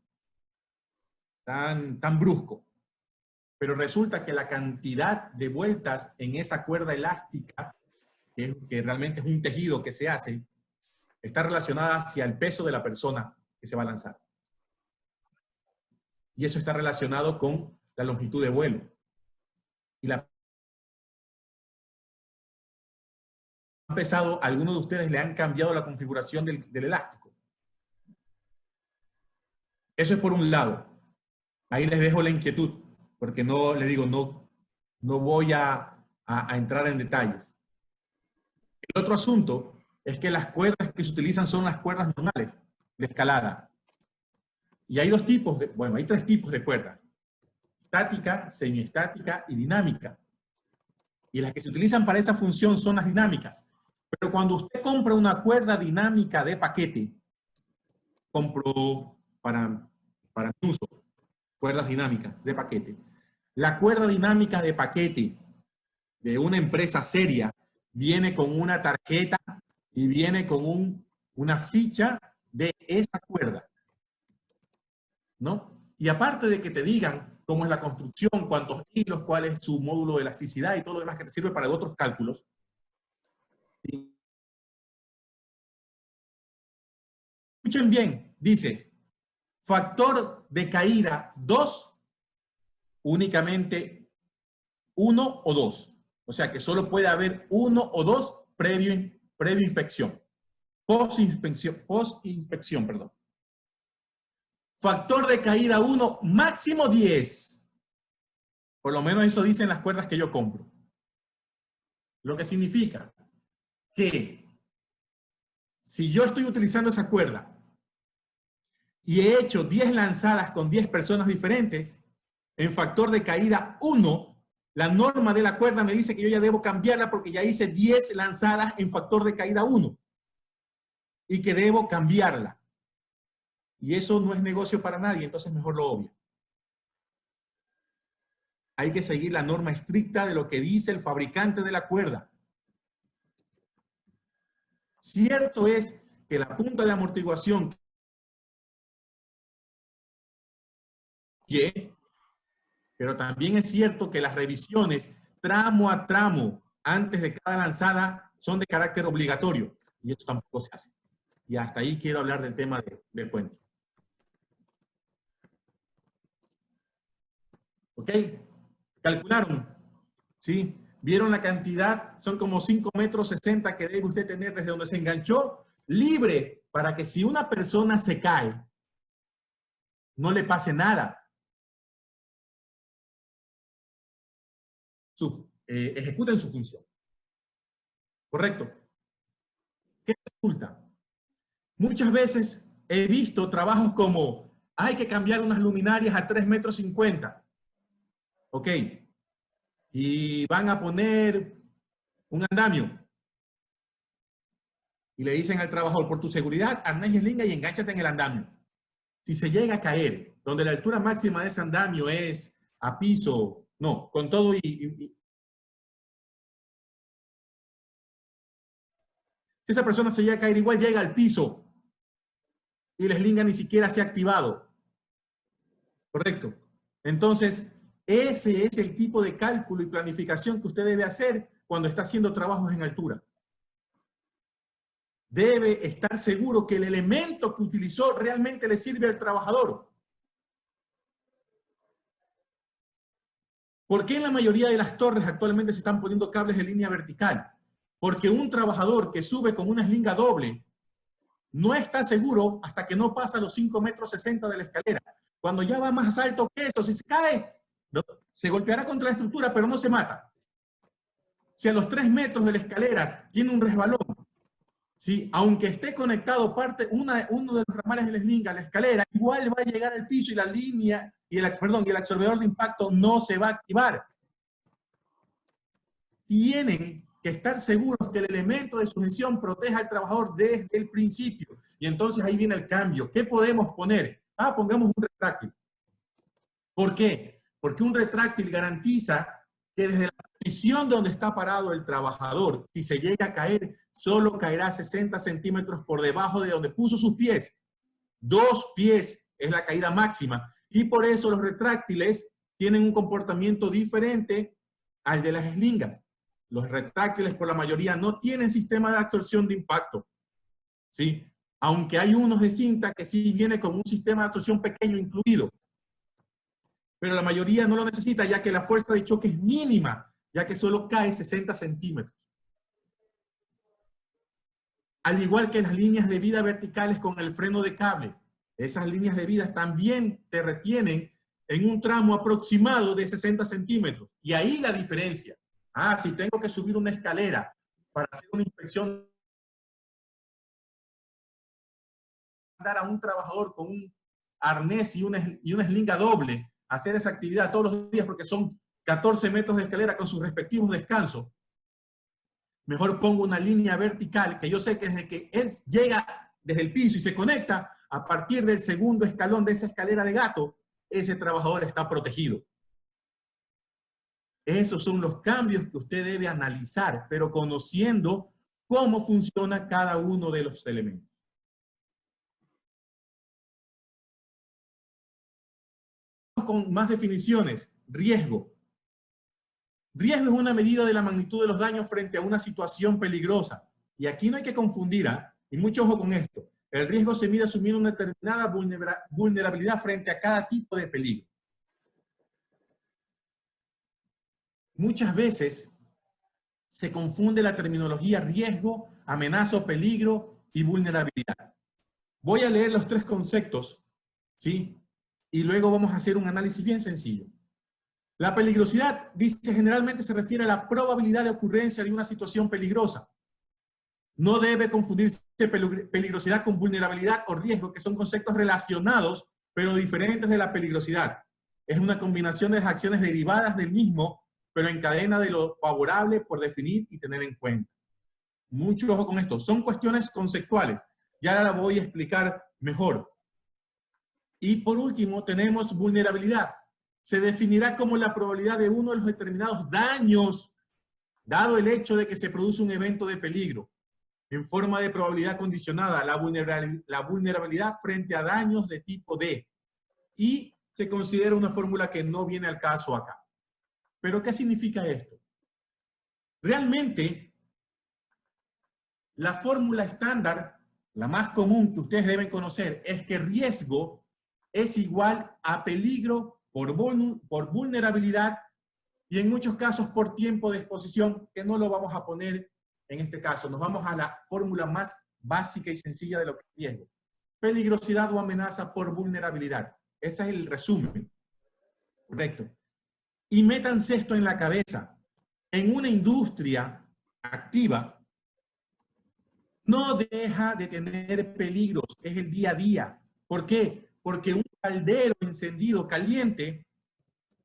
brusco. Pero resulta que la cantidad de vueltas en esa cuerda elástica, que realmente es un tejido que se hace, está relacionada hacia el peso de la persona que se va a lanzar. Y eso está relacionado con la longitud de vuelo. Y han pesado, algunos de ustedes le han cambiado la configuración del elástico. Eso es por un lado. Ahí les dejo la inquietud, porque no, les digo, no voy a entrar en detalles. El otro asunto es que las cuerdas que se utilizan son las cuerdas normales de escalada. Y hay hay tres tipos de cuerdas: estática, semiestática y dinámica. Y las que se utilizan para esa función son las dinámicas. Pero cuando usted compra una cuerda dinámica de paquete, compro para mi uso, cuerdas dinámicas de paquete. La cuerda dinámica de paquete de una empresa seria viene con una tarjeta y viene con una ficha de esa cuerda, ¿no? Y aparte de que te digan cómo es la construcción, cuántos hilos, cuál es su módulo de elasticidad y todo lo demás que te sirve para otros cálculos. ¿Sí? Escuchen bien, dice, factor de caída 2, únicamente 1 o 2. O sea que solo puede haber 1 o 2 previo inspección. Post-inspección, perdón. Factor de caída 1, máximo 10. Por lo menos eso dicen las cuerdas que yo compro. Lo que significa que si yo estoy utilizando esa cuerda y he hecho 10 lanzadas con 10 personas diferentes, en factor de caída 1, la norma de la cuerda me dice que yo ya debo cambiarla porque ya hice 10 lanzadas en factor de caída 1 y que debo cambiarla. Y eso no es negocio para nadie, entonces mejor lo obvio. Hay que seguir la norma estricta de lo que dice el fabricante de la cuerda. Cierto es que la punta de amortiguación pero también es cierto que las revisiones tramo a tramo antes de cada lanzada son de carácter obligatorio y eso tampoco se hace. Y hasta ahí quiero hablar del tema del puente. ¿Ok? Calcularon, ¿sí? ¿Vieron la cantidad? Son como 5,60 metros que debe usted tener desde donde se enganchó, libre, para que si una persona se cae, no le pase nada. Ejecuten su función. ¿Correcto? ¿Qué resulta? Muchas veces he visto trabajos como hay que cambiar unas luminarias a 3,50 metros. Ok. Y van a poner un andamio. Y le dicen al trabajador, por tu seguridad, arnés y eslinga y engánchate en el andamio. Si se llega a caer, donde la altura máxima de ese andamio es a piso, no, con todo si esa persona se llega a caer, igual llega al piso y la eslinga ni siquiera se ha activado. ¿Correcto? Entonces, ese es el tipo de cálculo y planificación que usted debe hacer cuando está haciendo trabajos en altura. Debe estar seguro que el elemento que utilizó realmente le sirve al trabajador. ¿Por qué en la mayoría de las torres actualmente se están poniendo cables de línea vertical? Porque un trabajador que sube con una eslinga doble no está seguro hasta que no pasa los 5,60 metros de la escalera. Cuando ya va más alto que eso, si se cae, se golpeará contra la estructura, pero no se mata. Si a los 3 metros de la escalera tiene un resbalón, ¿sí? Aunque esté conectado uno de los ramales de la eslinga a la escalera, igual va a llegar al piso y la línea y el absorbedor de impacto no se va a activar. Tienen que estar seguros que el elemento de sujeción proteja al trabajador desde el principio. Y entonces ahí viene el cambio. ¿Qué podemos poner? Pongamos un retráctil. ¿Por qué? Porque un retráctil garantiza que desde la posición donde está parado el trabajador, si se llega a caer, solo caerá 60 centímetros por debajo de donde puso sus pies. 2 pies es la caída máxima. Y por eso los retráctiles tienen un comportamiento diferente al de las eslingas. Los retráctiles por la mayoría no tienen sistema de absorción de impacto. ¿Sí? Aunque hay unos de cinta que sí viene con un sistema de absorción pequeño incluido. Pero la mayoría no lo necesita ya que la fuerza de choque es mínima, ya que solo cae 60 centímetros. Al igual que las líneas de vida verticales con el freno de cable. Esas líneas de vida también te retienen en un tramo aproximado de 60 centímetros. Y ahí la diferencia. Si tengo que subir una escalera para hacer una inspección mandar a un trabajador con un arnés y una eslinga doble a hacer esa actividad todos los días porque son 14 metros de escalera con sus respectivos descansos. Mejor pongo una línea vertical que yo sé que desde que él llega desde el piso y se conecta, a partir del segundo escalón de esa escalera de gato, ese trabajador está protegido. Esos son los cambios que usted debe analizar, pero conociendo cómo funciona cada uno de los elementos. Con más definiciones. Riesgo. Riesgo es una medida de la magnitud de los daños frente a una situación peligrosa. Y aquí no hay que confundir, y mucho ojo con esto. El riesgo se mide asumiendo una determinada vulnerabilidad frente a cada tipo de peligro. Muchas veces se confunde la terminología riesgo, amenaza o peligro y vulnerabilidad. Voy a leer los tres conceptos, ¿sí? Y luego vamos a hacer un análisis bien sencillo. La peligrosidad, dice, generalmente se refiere a la probabilidad de ocurrencia de una situación peligrosa. No debe confundirse peligrosidad con vulnerabilidad o riesgo, que son conceptos relacionados, pero diferentes de la peligrosidad. Es una combinación de las acciones derivadas del mismo, pero en cadena de lo favorable por definir y tener en cuenta. Mucho ojo con esto. Son cuestiones conceptuales. Ya la voy a explicar mejor. Y por último, tenemos vulnerabilidad. Se definirá como la probabilidad de uno de los determinados daños, dado el hecho de que se produce un evento de peligro, en forma de probabilidad condicionada, la vulnerabilidad frente a daños de tipo D. Y se considera una fórmula que no viene al caso acá. ¿Pero qué significa esto? Realmente, la fórmula estándar, la más común que ustedes deben conocer, es que riesgo es igual a peligro por vulnerabilidad y en muchos casos por tiempo de exposición, que no lo vamos a poner en este caso. Nos vamos a la fórmula más básica y sencilla de lo que es riesgo. Peligrosidad o amenaza por vulnerabilidad. Ese es el resumen. Correcto. Y métanse esto en la cabeza. En una industria activa, no deja de tener peligros. Es el día a día. ¿Por qué? Porque un caldero encendido caliente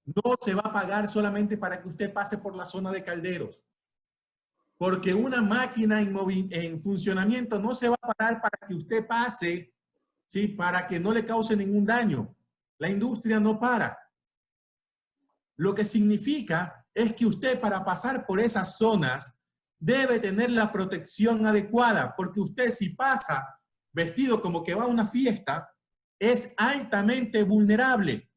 no se va a apagar solamente para que usted pase por la zona de calderos. Porque una máquina en funcionamiento no se va a parar para que usted pase, ¿sí? Para que no le cause ningún daño. La industria no para. Lo que significa es que usted, para pasar por esas zonas, debe tener la protección adecuada, porque usted, si pasa vestido como que va a una fiesta, es altamente vulnerable.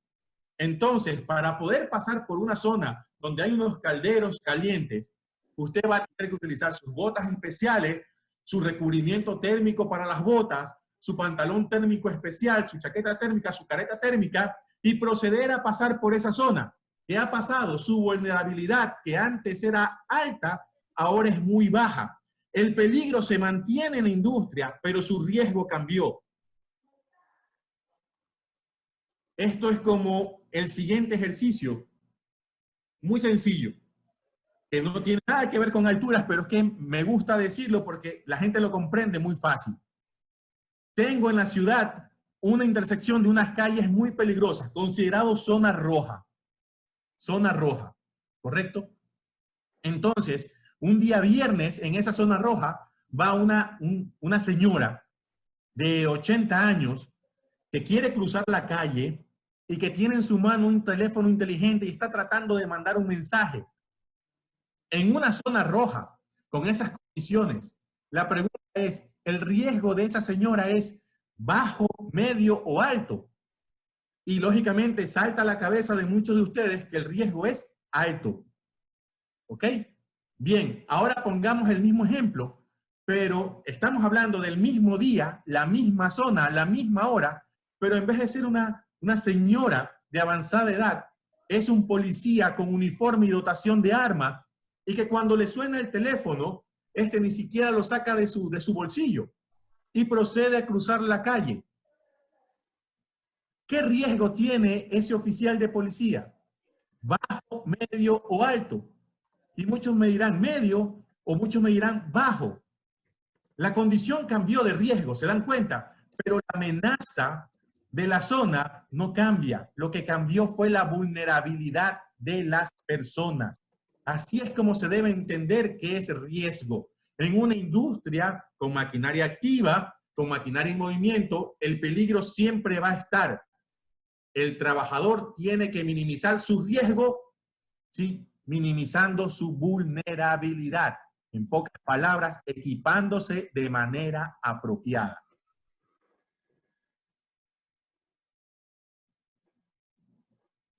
Entonces, para poder pasar por una zona donde hay unos calderos calientes, usted va a tener que utilizar sus botas especiales, su recubrimiento térmico para las botas, su pantalón térmico especial, su chaqueta térmica, su careta térmica, y proceder a pasar por esa zona. ¿Qué ha pasado? Su vulnerabilidad, que antes era alta, ahora es muy baja. El peligro se mantiene en la industria, pero su riesgo cambió. Esto es como el siguiente ejercicio, muy sencillo, que no tiene nada que ver con alturas, pero es que me gusta decirlo porque la gente lo comprende muy fácil. Tengo en la ciudad una intersección de unas calles muy peligrosas, considerado zona roja. Zona roja, ¿correcto? Entonces, un día viernes en esa zona roja va una señora de 80 años que quiere cruzar la calle y que tiene en su mano un teléfono inteligente y está tratando de mandar un mensaje. En una zona roja, con esas condiciones, la pregunta es, ¿el riesgo de esa señora es bajo, medio o alto? Y lógicamente salta a la cabeza de muchos de ustedes que el riesgo es alto. ¿Ok? Bien, ahora pongamos el mismo ejemplo, pero estamos hablando del mismo día, la misma zona, la misma hora, pero en vez de ser una señora de avanzada edad, es un policía con uniforme y dotación de arma, y que cuando le suena el teléfono, ni siquiera lo saca de su bolsillo y procede a cruzar la calle. ¿Qué riesgo tiene ese oficial de policía? ¿Bajo, medio o alto? Y muchos me dirán medio o muchos me dirán bajo. La condición cambió de riesgo, ¿se dan cuenta? pero la amenaza de la zona no cambia. Lo que cambió fue la vulnerabilidad de las personas. Así es como se debe entender que es riesgo. En una industria con maquinaria activa, con maquinaria en movimiento, el peligro siempre va a estar. El trabajador tiene que minimizar su riesgo, ¿sí? Minimizando su vulnerabilidad. En pocas palabras, equipándose de manera apropiada.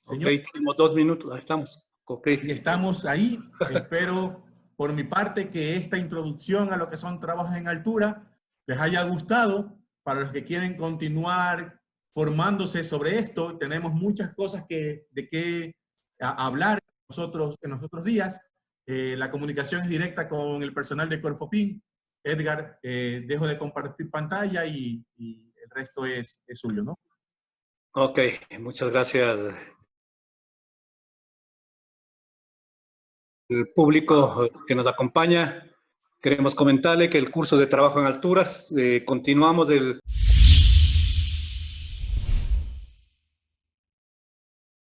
Señor, Ok, tenemos 2 minutos, ahí estamos. Ok. y estamos ahí. Espero, por mi parte, que esta introducción a lo que son trabajos en altura les haya gustado. Para los que quieren continuar formándose sobre esto, tenemos muchas cosas de qué hablar en los otros días. La comunicación es directa con el personal de Corfopin. Edgar, dejo de compartir pantalla y el resto es suyo, ¿no? Ok, muchas gracias. El público que nos acompaña, queremos comentarle que el curso de trabajo en alturas, continuamos el